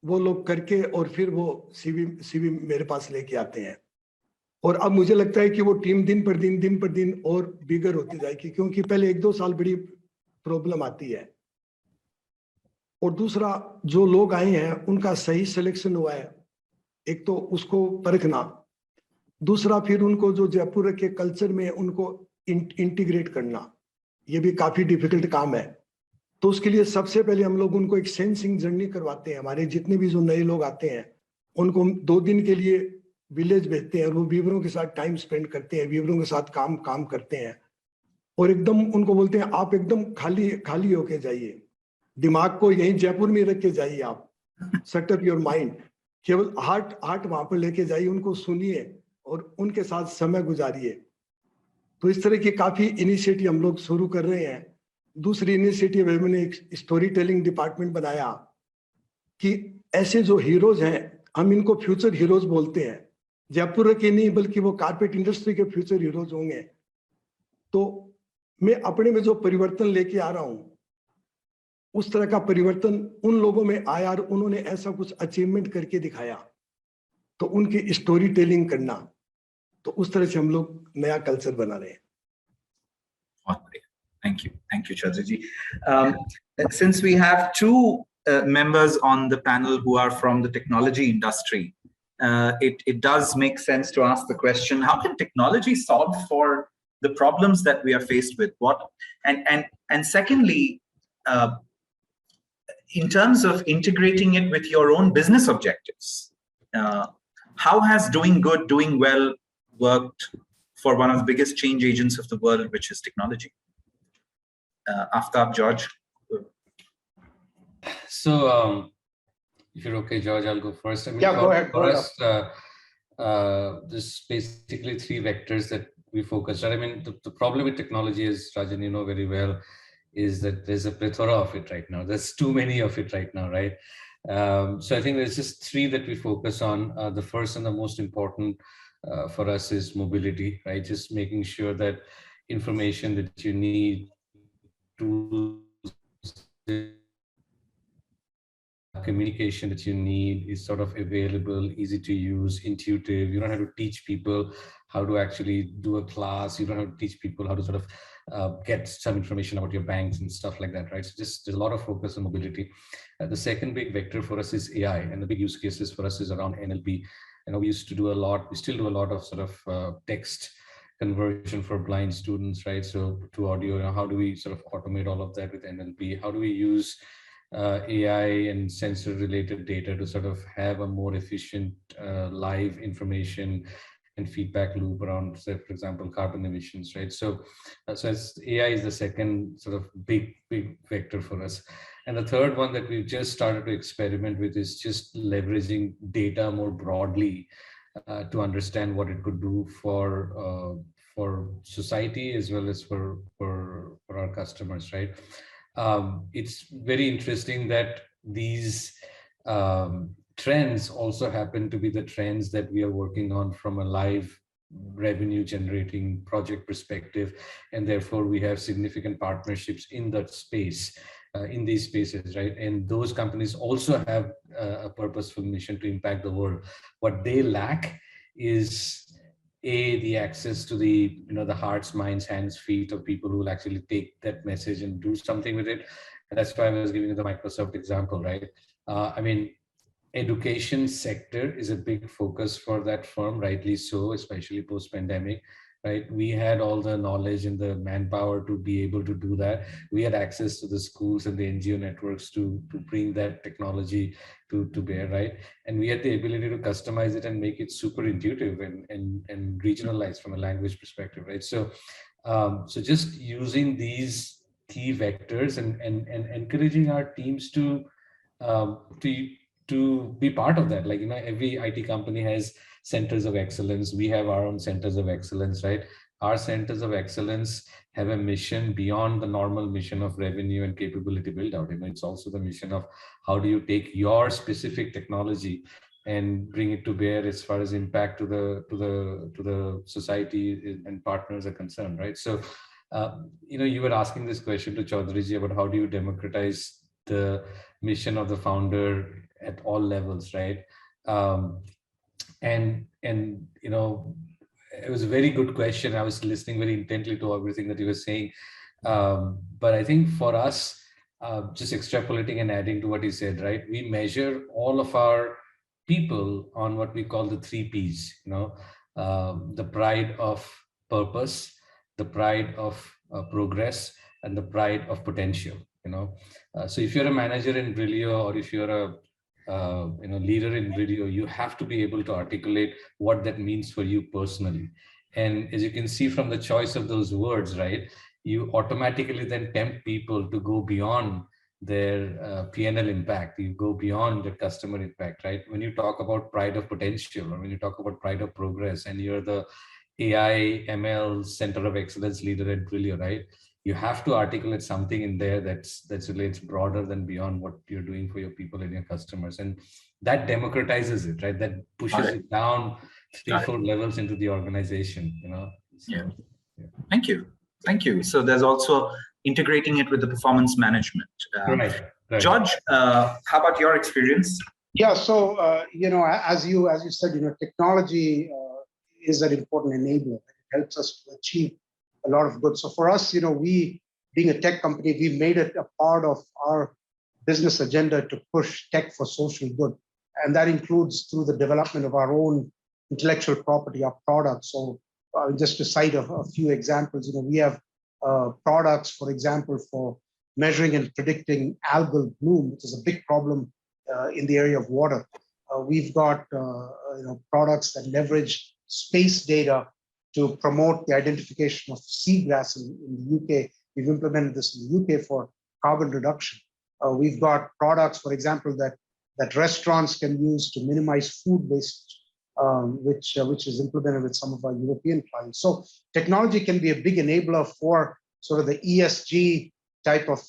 वो लोग करके और फिर वो सीवी मेरे पास लेके आते हैं। और अब मुझे लगता है कि वो टीम दिन पर दिन और बिगर होती जाएगी, क्योंकि पहले 1-2 साल बड़ी प्रॉब्लम आती है। और दूसरा, जो लोग आए हैं उनका सही सिलेक्शन हुआ है, एक तो उसको परखना, दूसरा फिर उनको जो जयपुर के कल्चर में उनको इंटीग्रेट करना, ये भी काफी डिफिकल्ट काम है। तो उसके लिए सबसे पहले हम लोग उनको एक सेंसिंग जर्नी करवाते हैं। हमारे जितने भी जो नए लोग आते हैं उनको हम 2 दिन के लिए विलेज भेजते हैं और वो वीवरों के साथ टाइम स्पेंड करते हैं, वीवरों के साथ काम करते हैं और एकदम उनको बोलते हैं आप एकदम खाली होके जाइए, दिमाग को यहीं जयपुर में रख के जाइए, आप सेट अप योर माइंड, केवल हार्ट वहां पर लेके जाइए, उनको सुनिए और उनके साथ समय गुजारिए। तो इस तरह की काफी इनिशिएटिव हम लोग शुरू कर रहे हैं। दूसरी इनिशिएटिव है, मैंने एक स्टोरी टेलिंग डिपार्टमेंट बनाया कि ऐसे जो हीरोज हैं हम इनको फ्यूचर हीरोज बोलते हैं, जयपुर के नहीं बल्कि वो कारपेट इंडस्ट्री के फ्यूचर हीरोज होंगे। तो मैं अपने में जो परिवर्तन लेके आ रहा हूं उस तरह का परिवर्तन उन लोगों में आया और उन्होंने ऐसा कुछ अचीवमेंट करके दिखाया, तो उनकी स्टोरी टेलिंग करना, तो उस तरह से हम लोग नया कल्चर बना रहे हैं। बहुत बढ़िया, thank you Chaudhary ji. Since we have 2 members on the panel who are from the technology industry, it does make sense to ask the question, how can technology solve for the problems that we are faced with? And secondly, in terms of integrating it with your own business objectives, how has doing good, doing well worked for one of the biggest change agents of the world, which is technology? Aftab, George. So, if you're okay, George, I'll go first. I mean, Yeah, go ahead. For us, there's basically 3 vectors that we focus on. I mean, the problem with technology is, Rajen, you know very well, is that there's a plethora of it right now. There's too many of it right now, right? So I think there's just 3 that we focus on. The first and the most important for us is mobility, right? Just making sure that information that you need, tools, communication that you need is sort of available, easy to use, intuitive. You don't have to teach people how to actually do a class. You don't have to teach people how to sort of get some information about your banks and stuff like that, right? So just there's a lot of focus on mobility. The second big vector for us is AI, and the big use cases for us is around NLP. You know, we used to do a lot, we still do a lot of sort of text conversion for blind students, right? So to audio, you know, how do we sort of automate all of that with NLP? How do we use AI and sensor related data to sort of have a more efficient live information and feedback loop around, say, for example, carbon emissions, right? So, as AI is the second sort of big vector for us. And the third one that we've just started to experiment with is just leveraging data more broadly to understand what it could do for society as well as for our customers, right? It's very interesting that these trends also happen to be the trends that we are working on from a live revenue generating project perspective, and therefore we have significant partnerships in that space, in these spaces, right? And those companies also have a purposeful mission to impact the world. What they lack is the access to the the hearts, minds, hands, feet of people who will actually take that message and do something with it. And that's why I was giving you the Microsoft example, right? I mean, education sector is a big focus for that firm, rightly so, especially post-pandemic, right? We had all the knowledge and the manpower to be able to do that. We had access to the schools and the NGO networks to bring that technology to bear, right? And we had the ability to customize it and make it super intuitive and regionalized from a language perspective, right? So, so just using these key vectors and encouraging our teams to be part of that. Like, every IT company has centers of excellence. We have our own centers of excellence, right? Our centers of excellence have a mission beyond the normal mission of revenue and capability build out. It's also the mission of how do you take your specific technology and bring it to bear as far as impact to the society and partners are concerned, right? So, you were asking this question to Chaudhary about how do you democratize the mission of the founder at all levels, right? And it was a very good question. I was listening very intently to everything that you were saying. But I think for us, just extrapolating and adding to what you said, right? We measure all of our people on what we call the 3 Ps, the pride of purpose, the pride of progress, and the pride of potential, So if you're a manager in Brillio, or if you're a leader in Brillio, you have to be able to articulate what that means for you personally. And as you can see from the choice of those words, right, you automatically then tempt people to go beyond their P&L impact. You go beyond the customer impact, right? When you talk about pride of potential, or when you talk about pride of progress, and you're the AI ML Center of Excellence leader at Brillio, right? You have to articulate something in there that relates broader than beyond what you're doing for your people and your customers. And that democratizes it, right? That pushes it down 3-4 levels into the organization, So, yeah. Thank you. Thank you. So there's also integrating it with the performance management. Right. George, how about your experience? Yeah, so, as you said, technology is an important enabler. It helps us to achieve a lot of good. So for us, we, being a tech company, we made it a part of our business agenda to push tech for social good. And that includes through the development of our own intellectual property, our products. So just to cite a few examples, we have products, for example, for measuring and predicting algal bloom, which is a big problem in the area of water. We've got products that leverage space data to promote the identification of seagrass in the UK. We've implemented this in the UK for carbon reduction. We've got products, for example, that restaurants can use to minimize food waste, which is implemented with some of our European clients. So technology can be a big enabler for sort of the ESG type of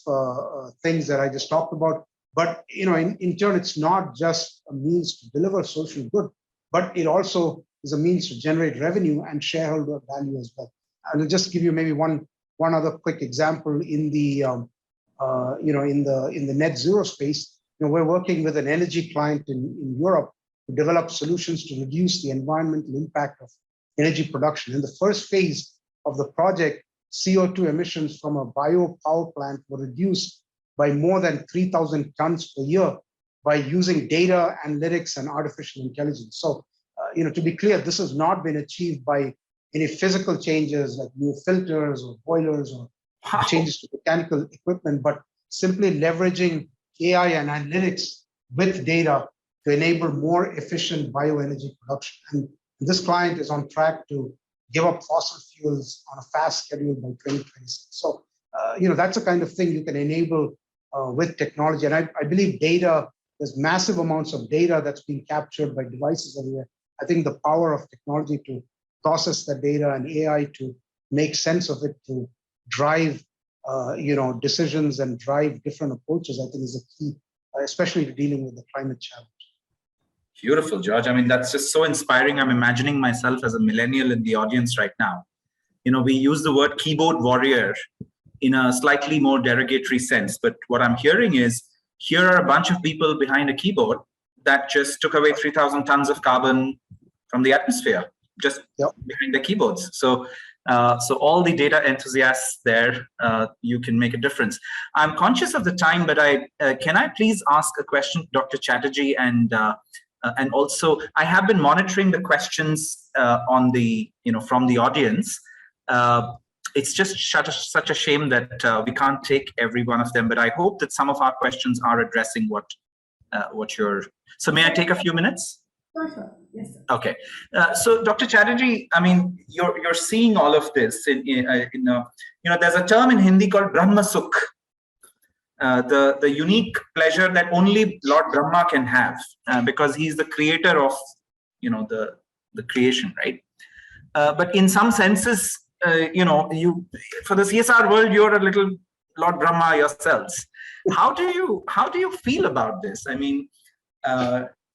things that I just talked about. But in turn, it's not just a means to deliver social good, but it also is a means to generate revenue and shareholder value as well. I'll just give you maybe one other quick example in the in the net zero space. We're working with an energy client in Europe to develop solutions to reduce the environmental impact of energy production. In the first phase of the project, CO2 emissions from a bio power plant were reduced by more than 3,000 tons per year by using data analytics and artificial intelligence. So, to be clear, this has not been achieved by any physical changes like new filters or boilers or changes to mechanical equipment, but simply leveraging AI and analytics with data to enable more efficient bioenergy production. And this client is on track to give up fossil fuels on a fast schedule by 2026. So, that's the kind of thing you can enable with technology. And I believe data, there's massive amounts of data that's being captured by devices everywhere. I think the power of technology to process the data and AI to make sense of it, to drive, decisions and drive different approaches, I think is a key, especially to dealing with the climate challenge. Beautiful, George. I mean, that's just so inspiring. I'm imagining myself as a millennial in the audience right now. We use the word keyboard warrior in a slightly more derogatory sense. But what I'm hearing is, here are a bunch of people behind a keyboard that just took away 3,000 tons of carbon from the atmosphere, just behind the keyboards. So all the data enthusiasts there, you can make a difference. I'm conscious of the time, but can I please ask a question, Dr. Chatterjee, and also I have been monitoring the questions from the audience. It's just such a shame that we can't take every one of them, but I hope that some of our questions are addressing what you're. So may I take a few minutes? Sure. Yes, sir. Okay. So Dr. Chatterjee, I mean, you're seeing all of this there's a term in Hindi called Brahma Sukh, the unique pleasure that only Lord Brahma can have, because he's the creator of the creation, right? But in some senses, you for the CSR world, you're a little Lord Brahma yourselves. How do you feel about this? I mean,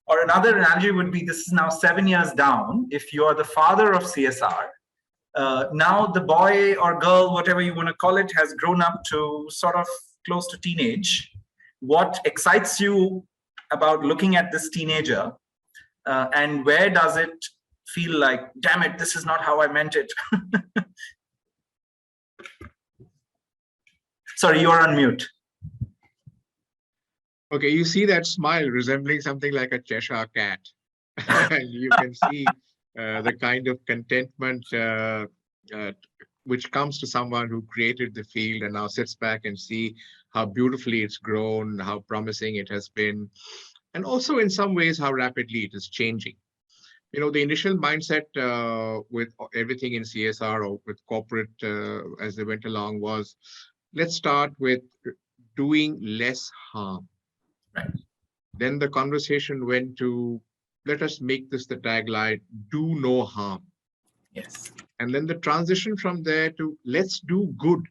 or another analogy would be, this is now 7 years down. If you are the father of CSR, now the boy or girl, whatever you want to call it, has grown up to sort of close to teenage. What excites you about looking at this teenager, and where does it feel like, damn it, this is not how I meant it? Sorry, you're on mute. Okay, you see that smile resembling something like a Cheshire cat. You can see the kind of contentment which comes to someone who created the field and now sits back and see how beautifully it's grown, how promising it has been, and also in some ways how rapidly it is changing. The initial mindset with everything in CSR or with corporate as they went along was, let's start with doing less harm. Right. Then the conversation went to, let us make this the tagline, do no harm. Yes. And then the transition from there to, let's do good.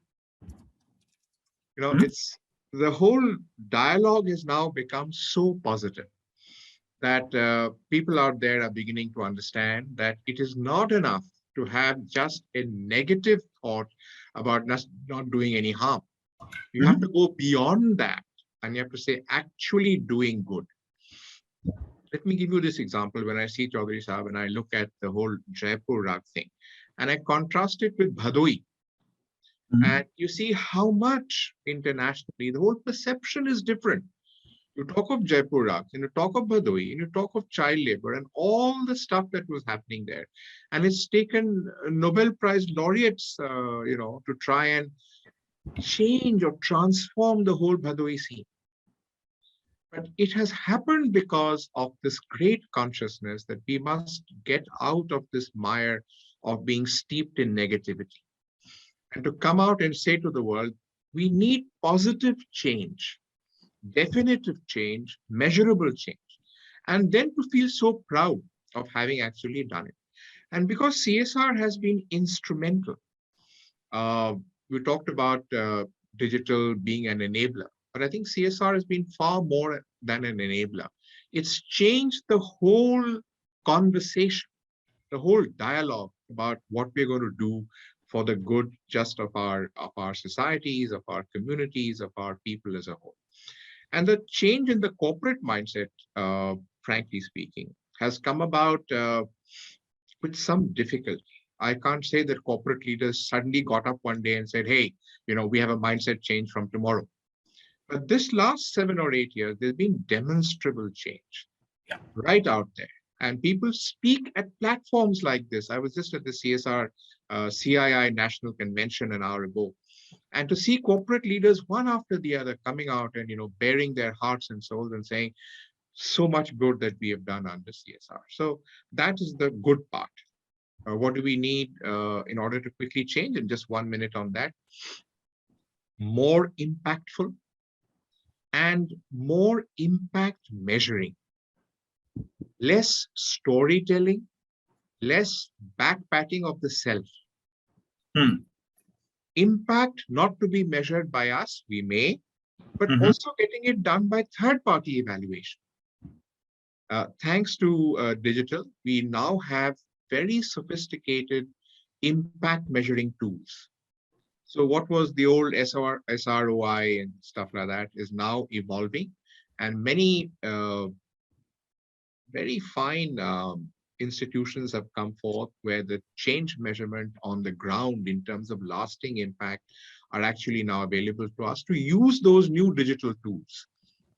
It's the whole dialogue has now become so positive that people out there are beginning to understand that it is not enough to have just a negative thought about not doing any harm. You have to go beyond that, and you have to say, actually doing good. Let me give you this example. When I see Chaudhary Sahab and I look at the whole Jaipur rug thing, and I contrast it with Bhadoi, and you see how much internationally the whole perception is different. You talk of Jaipur rugs, and you talk of Bhadoi, and you talk of child labor and all the stuff that was happening there. And it's taken Nobel Prize laureates, to try and change or transform the whole Bhadoi scene. But it has happened because of this great consciousness that we must get out of this mire of being steeped in negativity. And to come out and say to the world, we need positive change, definitive change, measurable change, and then to feel so proud of having actually done it. And because CSR has been instrumental, we talked about digital being an enabler, but I think CSR has been far more than an enabler. It's changed the whole conversation, the whole dialogue about what we're going to do for the good just of our societies, of our communities, of our people as a whole. And the change in the corporate mindset, frankly speaking, has come about with some difficulty. I can't say that corporate leaders suddenly got up one day and said, hey, we have a mindset change from tomorrow. But this last 7 or 8 years, there's been demonstrable change right out there. And people speak at platforms like this. I was just at the CSR CII National Convention an hour ago. And to see corporate leaders one after the other coming out and, bearing their hearts and souls and saying, so much good that we have done under CSR. So that is the good part. What do we need in order to quickly change? In just 1 minute on that. More impactful and more impact measuring. Less storytelling, less backpatting of the self. Impact not to be measured by us, we may, but also getting it done by third-party evaluation. Thanks to digital, we now have very sophisticated impact measuring tools. So what was the old SROI and stuff like that is now evolving, and many very fine institutions have come forth where the change measurement on the ground in terms of lasting impact are actually now available to us to use those new digital tools,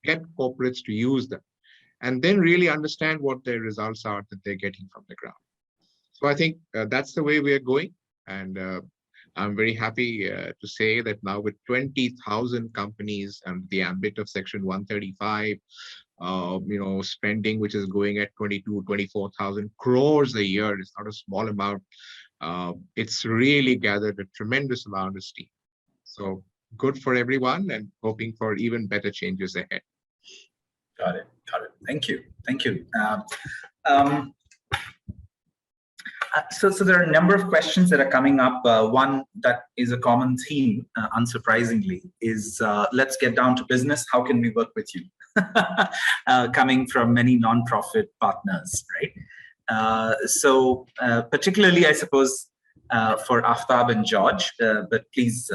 get corporates to use them, and then really understand what their results are that they're getting from the ground. So I think that's the way we are going. And I'm very happy to say that now with 20,000 companies and the ambit of Section 135, spending which is going at 24,000 crores a year. It's not a small amount. It's really gathered a tremendous amount of steam. So good for everyone and hoping for even better changes ahead. Got it. Thank you. So there are a number of questions that are coming up. One that is a common theme, unsurprisingly, is let's get down to business. How can we work with you? Coming from many non-profit partners, right? So particularly, I suppose, for Aftab and George, but please,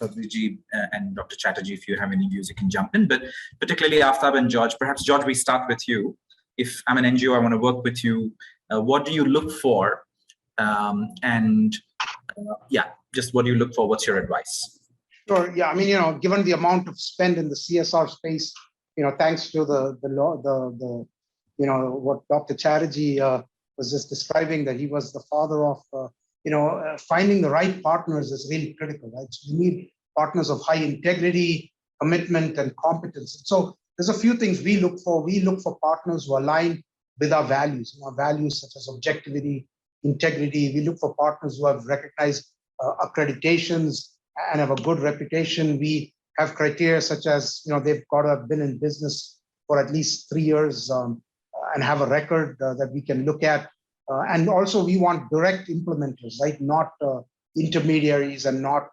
Chaudhary and Dr. Chatterjee, if you have any views, you can jump in. But particularly Aftab and George, perhaps George, we start with you. If I'm an NGO, I want to work with you. What do you look for? Just what do you look for? What's your advice? Sure. Yeah. I mean, given the amount of spend in the CSR space, thanks to what Dr. Chatterjee was just describing, that he was the father of, finding the right partners is really critical, right? So you need partners of high integrity, commitment, and competence. So there's a few things we look for. We look for partners who align with our values, values such as objectivity, integrity. We look for partners who have recognized accreditations and have a good reputation. We have criteria such as, they've got to have been in business for at least 3 years and have a record that we can look at. And also we want direct implementers, right? Not intermediaries and not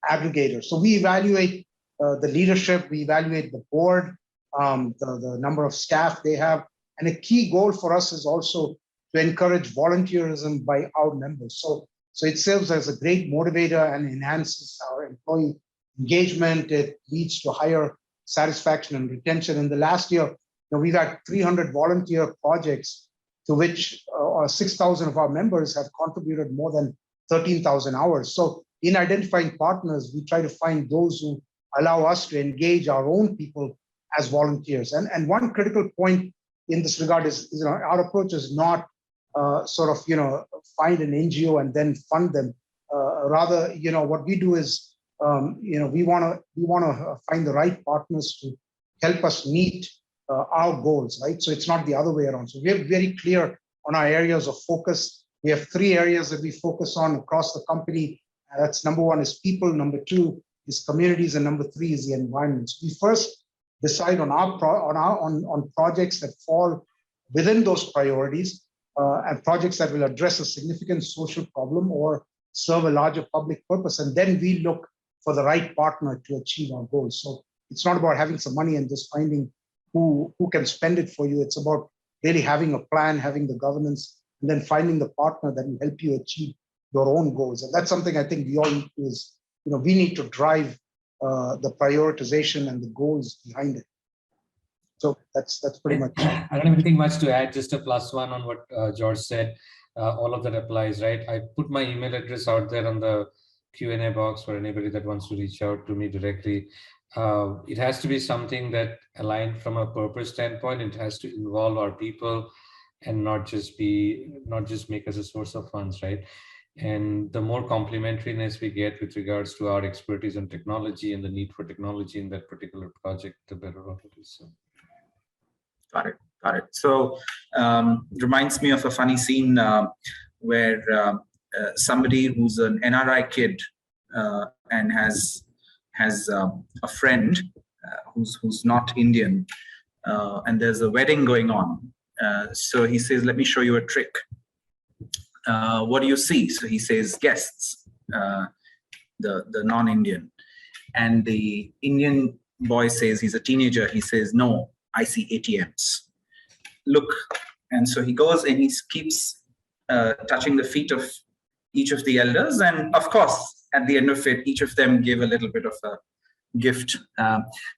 aggregators. So we evaluate the leadership, we evaluate the board, the number of staff they have. And a key goal for us is also to encourage volunteerism by our members. So it serves as a great motivator and enhances our employee engagement. It leads to higher satisfaction and retention. In the last year, we've had 300 volunteer projects to which 6,000 of our members have contributed more than 13,000 hours. So in identifying partners, we try to find those who allow us to engage our own people as volunteers. And one critical point in this regard is, our approach is not find an NGO and then fund them. Rather, what we do is, we want to find the right partners to help us meet our goals, right? So it's not the other way around. So we're very clear on our areas of focus. We have 3 areas that we focus on across the company. That's number 1 is people, number 2 is communities, and number 3 is the environment. So we first decide on projects that fall within those priorities and projects that will address a significant social problem or serve a larger public purpose. And then we look for the right partner to achieve our goals. So it's not about having some money and just finding who can spend it for you. It's about really having a plan, having the governance, and then finding the partner that will help you achieve your own goals. And that's something I think we all need to do is, we need to drive the prioritization and the goals behind it. So that's pretty much. I don't have anything much to add, just a +1 on what George said. All of that applies, right? I put my email address out there on the Q&A box for anybody that wants to reach out to me directly. It has to be something that aligned from a purpose standpoint. It has to involve our people and not just make us a source of funds, right? And the more complementariness we get with regards to our expertise in technology and the need for technology in that particular project, the better off it is. So. Got it. Got it. So reminds me of a funny scene where somebody who's an NRI kid and has a friend who's not Indian, and there's a wedding going on. So he says, "Let me show you a trick. What do you see?" So he says, "Guests," the non-Indian, and the Indian boy says, he's a teenager. He says, "No, I see ATMs. Look." And so he goes and he keeps touching the feet of each of the elders. And of course, at the end of it, each of them give a little bit of a gift.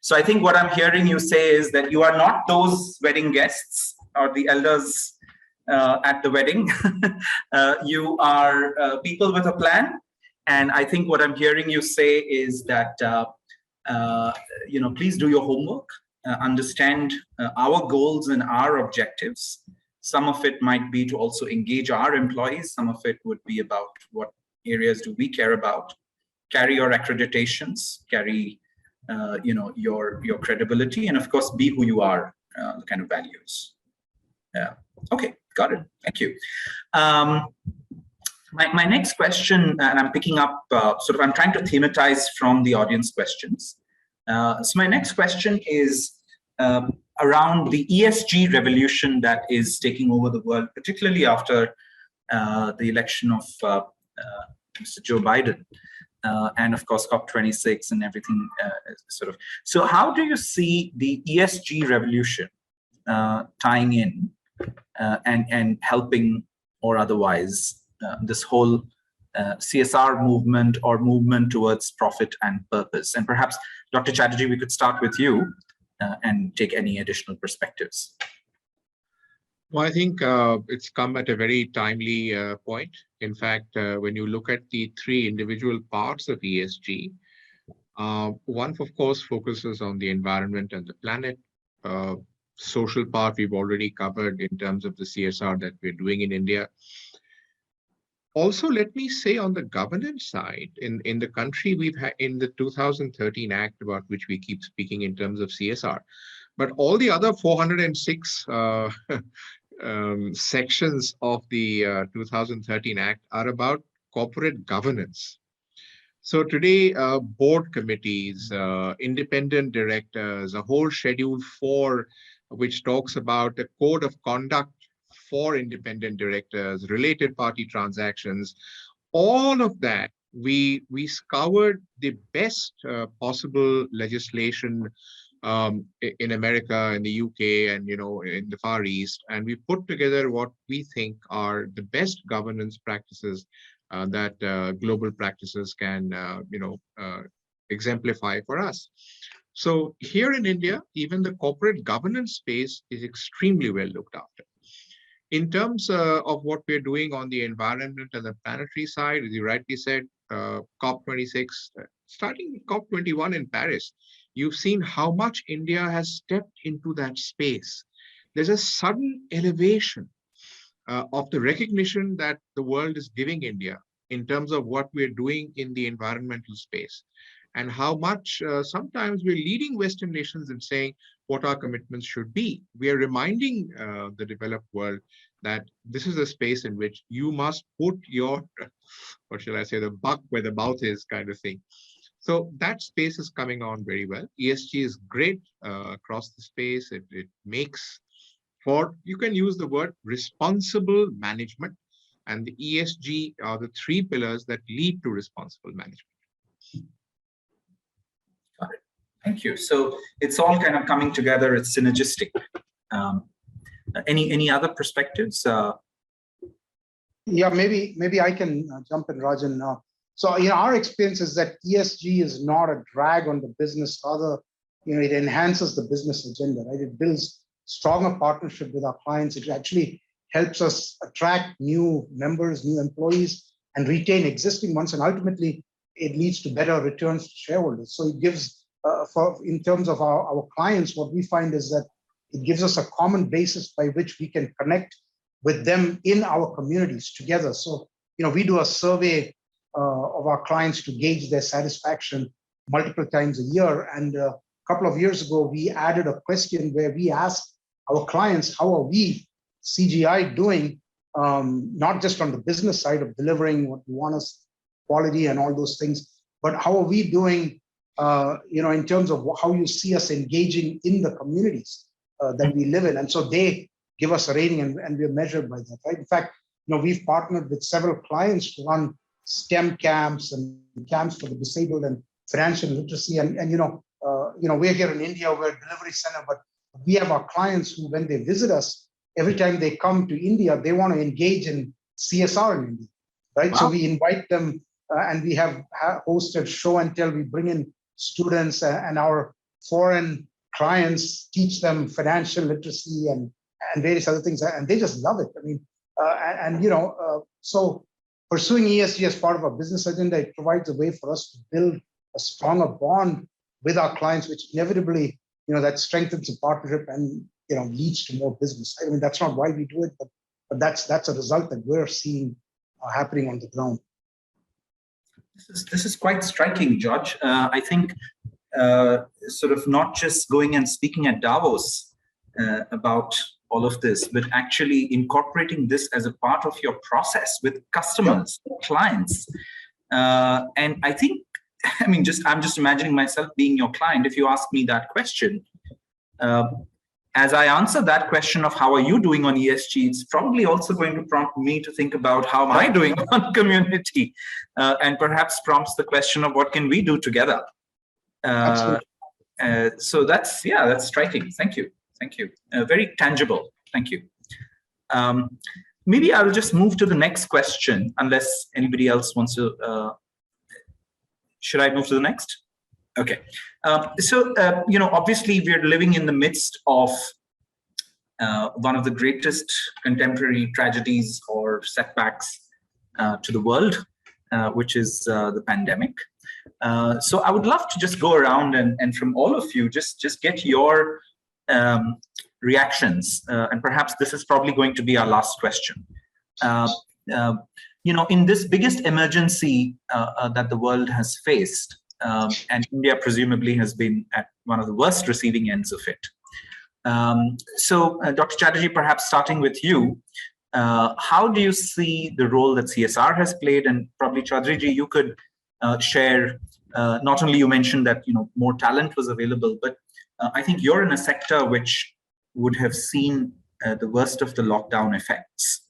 So I think what I'm hearing you say is that you are not those wedding guests or the elders at the wedding. You are people with a plan. And I think what I'm hearing you say is that, please do your homework. Understand our goals and our objectives. Some of it might be to also engage our employees. Some of it would be about what areas do we care about. Carry your accreditations, carry your credibility, and of course be who you are, the kind of values. Yeah. Okay, got it. Thank you. My next question, and I'm picking up I'm trying to thematize from the audience questions. So my next question is around the ESG revolution that is taking over the world, particularly after the election of Mr. Joe Biden, and of course COP26 and everything So how do you see the ESG revolution tying in and helping or otherwise this whole CSR movement or movement towards profit and purpose? And perhaps, Dr. Chatterjee, we could start with you and take any additional perspectives. Well, I think it's come at a very timely point. In fact, when you look at the three individual parts of ESG, one, of course, focuses on the environment and the planet. Social part we've already covered in terms of the CSR that we're doing in India. Also, let me say on the governance side, in the country, we've had in the 2013 Act, about which we keep speaking in terms of CSR, but all the other 406 sections of the 2013 Act are about corporate governance. So today, board committees, independent directors, a whole Schedule 4, which talks about a code of conduct for independent directors, related party transactions, all of that, we scoured the best possible legislation in America, in the UK, and in the Far East, and we put together what we think are the best governance practices that global practices can exemplify for us. So here in India, even the corporate governance space is extremely well looked after. In terms of what we're doing on the environment and the planetary side, as you rightly said, COP26, starting with COP21 in Paris, you've seen how much India has stepped into that space. There's a sudden elevation of the recognition that the world is giving India in terms of what we're doing in the environmental space, and how much sometimes we're leading Western nations in saying what our commitments should be. We are reminding the developed world that this is a space in which you must put your, what shall I say, the buck where the mouth is kind of thing. So that space is coming on very well. ESG is great across the space. It makes for, you can use the word responsible management, and the ESG are the three pillars that lead to responsible management. Got it. Thank you. So it's all kind of coming together. It's synergistic. Any other perspectives? Yeah, maybe I can jump in, Rajan. So our experience is that ESG is not a drag on the business. Rather, it enhances the business agenda, right? It builds stronger partnership with our clients. It actually helps us attract new members, new employees, and retain existing ones. And ultimately, it leads to better returns to shareholders. So it gives, in terms of our clients, what we find is that it gives us a common basis by which we can connect with them in our communities together. So we do a survey of our clients to gauge their satisfaction multiple times a year. And a couple of years ago, we added a question where we asked our clients, how are we, CGI, doing, not just on the business side of delivering what we want us, quality and all those things, but how are we doing, in terms of how you see us engaging in the communities that we live in. And so they give us a rating, and we're measured by that, right? In fact, we've partnered with several clients to run STEM camps and camps for the disabled and financial literacy. And we're here in India, we're a delivery center, but we have our clients who, when they visit us, every time they come to India, they want to engage in CSR in India, right? Wow. So we invite them, and we have hosted show and tell. We bring in students, and our foreign clients teach them financial literacy and various other things, and they just love it. I mean, so pursuing ESG as part of our business agenda, it provides a way for us to build a stronger bond with our clients, which inevitably, that strengthens the partnership and leads to more business. I mean, that's not why we do it, but that's a result that we're seeing happening on the ground. This is quite striking, George. I think sort of not just going and speaking at Davos about all of this, but actually incorporating this as a part of your process with customers, clients. And I think, I'm just imagining myself being your client. If you ask me that question, as I answer that question of how are you doing on ESG, it's probably also going to prompt me to think about how am I doing on community, and perhaps prompts the question of what can we do together. So that's striking. Thank you. Very tangible. Thank you. Maybe I'll just move to the next question, unless anybody else wants to. Should I move to the next? Okay. Obviously we're living in the midst of one of the greatest contemporary tragedies or setbacks to the world, which is the pandemic. So I would love to just go around and from all of you, just get your reactions. And perhaps this is probably going to be our last question. In this biggest emergency that the world has faced, and India presumably has been at one of the worst receiving ends of it. So Dr. Chatterjee, perhaps starting with you, how do you see the role that CSR has played? And probably Chaudhary ji, you could share, not only you mentioned that more talent was available, but I think you're in a sector which would have seen the worst of the lockdown effects.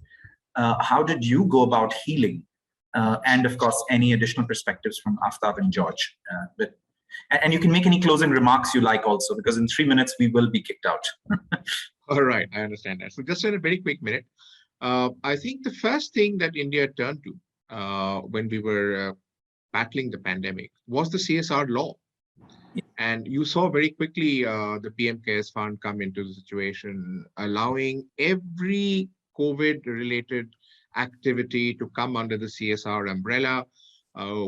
How did you go about healing? And of course, any additional perspectives from Aftab and George. And you can make any closing remarks you like also, because in 3 minutes we will be kicked out. All right, I understand that. So just in a very quick minute, I think the first thing that India turned to when we were battling the pandemic was the CSR law. And you saw very quickly the PM CARES Fund come into the situation, allowing every COVID-related activity to come under the CSR umbrella.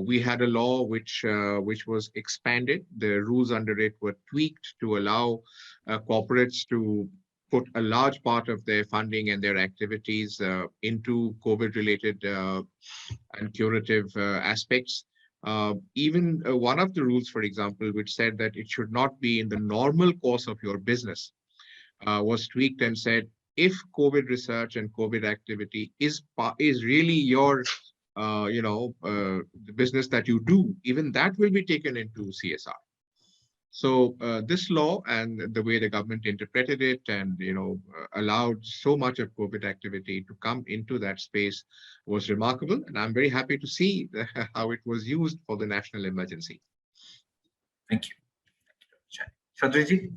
We had a law which was expanded. The rules under it were tweaked to allow corporates to put a large part of their funding and their activities into COVID-related and curative aspects. Even one of the rules, for example, which said that it should not be in the normal course of your business, was tweaked and said, if COVID research and COVID activity is really your, the business that you do, even that will be taken into CSR. So this law and the way the government interpreted it and, allowed so much of COVID activity to come into that space was remarkable. And I'm very happy to see how it was used for the national emergency. Thank you. Chaudhary ji?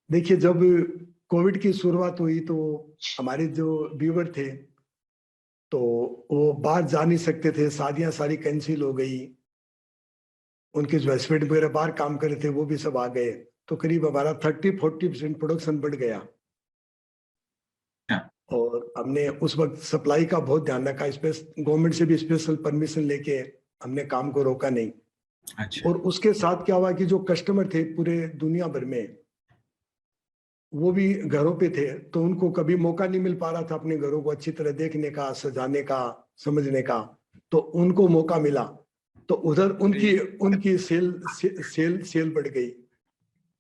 देखिए, जब Covid की शुरुआत हुई तो हमारे जो viewer थे तो वो बाहर जा नहीं सकते थे, शादियां सारी कैंसिल हो गई, उनके जो हस्बैंड वगैरह बाहर काम कर रहे थे वो भी सब आ गए, तो करीब हमारा 30-40% प्रोडक्शन बढ़ गया। और हमने उस वक्त सप्लाई का बहुत ध्यान रखा, गवर्नमेंट से भी स्पेशल परमिशन लेके हमने काम को रोका नहीं। और उसके साथ क्या हुआ कि जो कस्टमर थे पूरे दुनिया भर में, वो भी घरों पे थे, तो उनको कभी मौका नहीं मिल पा रहा था अपने घरों को अच्छी तरह देखने का, सजाने का, समझने का। तो उनको मौका मिला, तो उधर उनकी सेल बढ़ गई।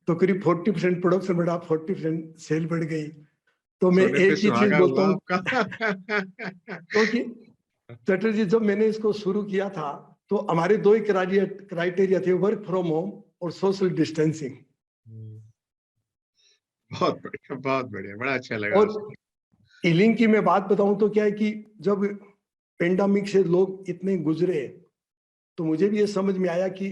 तो करीब 40% प्रोडक्शन बढ़ा, 40% सेल बढ़ गई। तो मैं सोने पे एक ही चीज सुहागा बोलता हुआ हूँ, आपका। क्योंकि चटर्जी जब मैंने इसको शुरू किया था तो हमारे दो ही क्राइटेरिया थे, वर्क फ्रॉम होम और सोशल डिस्टेंसिंग। बहुत बढ़िया, बड़ा अच्छा लगा। और हीलिंग की मैं बात बताऊं तो क्या है कि जब पेंडेमिक से लोग इतने गुजरे, तो मुझे भी ये समझ में आया कि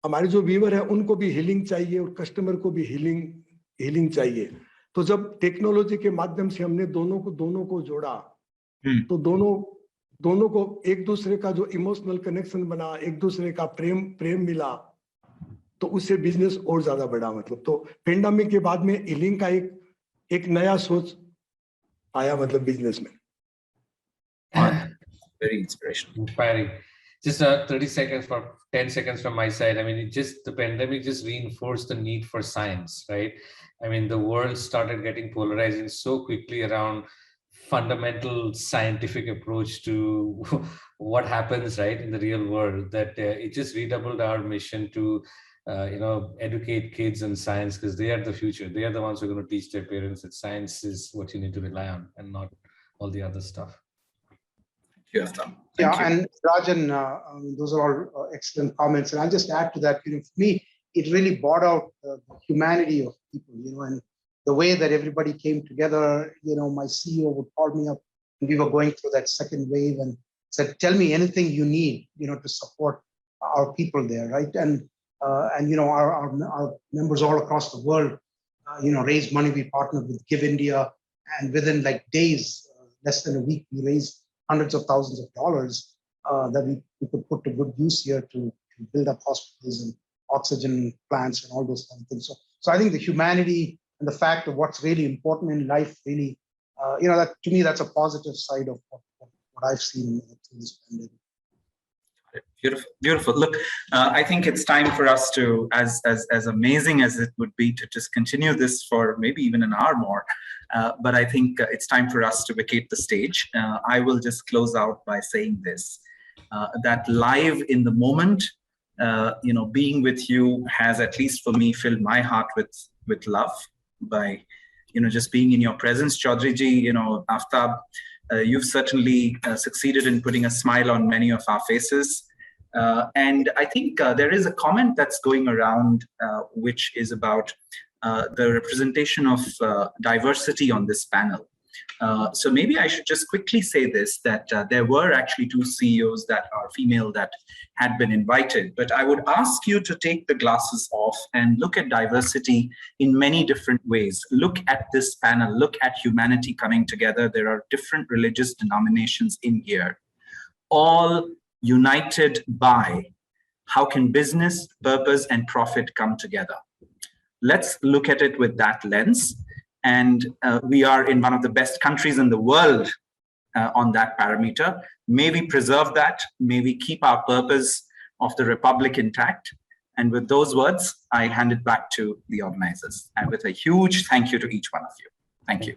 हमारे जो व्यूअर है उनको भी हीलिंग चाहिए और कस्टमर को भी हीलिंग चाहिए। तो जब टेक्नोलॉजी के माध्यम से हमने दोनों को जोड़ा, तो दोनों को एक दूसरे का जो इमोशनल कनेक्शन बना, एक दूसरे का प्रेम मिला, तो उससे बिजनेस और ज्यादा बढ़ा। मतलब तो पेंडेमिक के बाद में हीलिंग का एक नया सोच आया, मतलब बिजनेस में। Very inspirational. Inspiring. Just 30 seconds for 10 seconds from my side. I mean, the pandemic just reinforced the need for science, right? I mean, the world started getting polarizing so quickly around fundamental scientific approach to what happens, right, in the real world, that it just redoubled our mission to, educate kids in science, because they are the future. They are the ones who are going to teach their parents that science is what you need to rely on and not all the other stuff. Yes, Thank you. And Rajan, those are all excellent comments. And I'll just add to that, for me, it really brought out the humanity of people, and the way that everybody came together. My CEO would call me up and we were going through that second wave and said, tell me anything you need, to support our people there, right? And our members all across the world, raised money. We partnered with Give India, and within like days, less than a week, we raised hundreds of thousands of dollars that we could put to good use here to build up hospitals and oxygen plants and all those kind of things. So I think the humanity and the fact of what's really important in life really, that to me, that's a positive side of what I've seen through this pandemic. Beautiful. Look, I think it's time for us to, as amazing as it would be to just continue this for maybe even an hour more, but I think it's time for us to vacate the stage. I will just close out by saying this, that live in the moment, being with you has, at least for me, filled my heart with love by, just being in your presence. Chaudhary ji, Aftab, you've certainly succeeded in putting a smile on many of our faces. And I think there is a comment that's going around, which is about the representation of diversity on this panel. So maybe I should just quickly say this, that there were actually 2 CEOs that are female that had been invited, but I would ask you to take the glasses off and look at diversity in many different ways. Look at this panel, look at humanity coming together. There are different religious denominations in here, all united by how can business, purpose, and profit come together. Let's look at it with that lens. And we are in one of the best countries in the world on that parameter. May we preserve that. May we keep our purpose of the Republic intact. And with those words, I hand it back to the organizers. And with a huge thank you to each one of you. Thank you.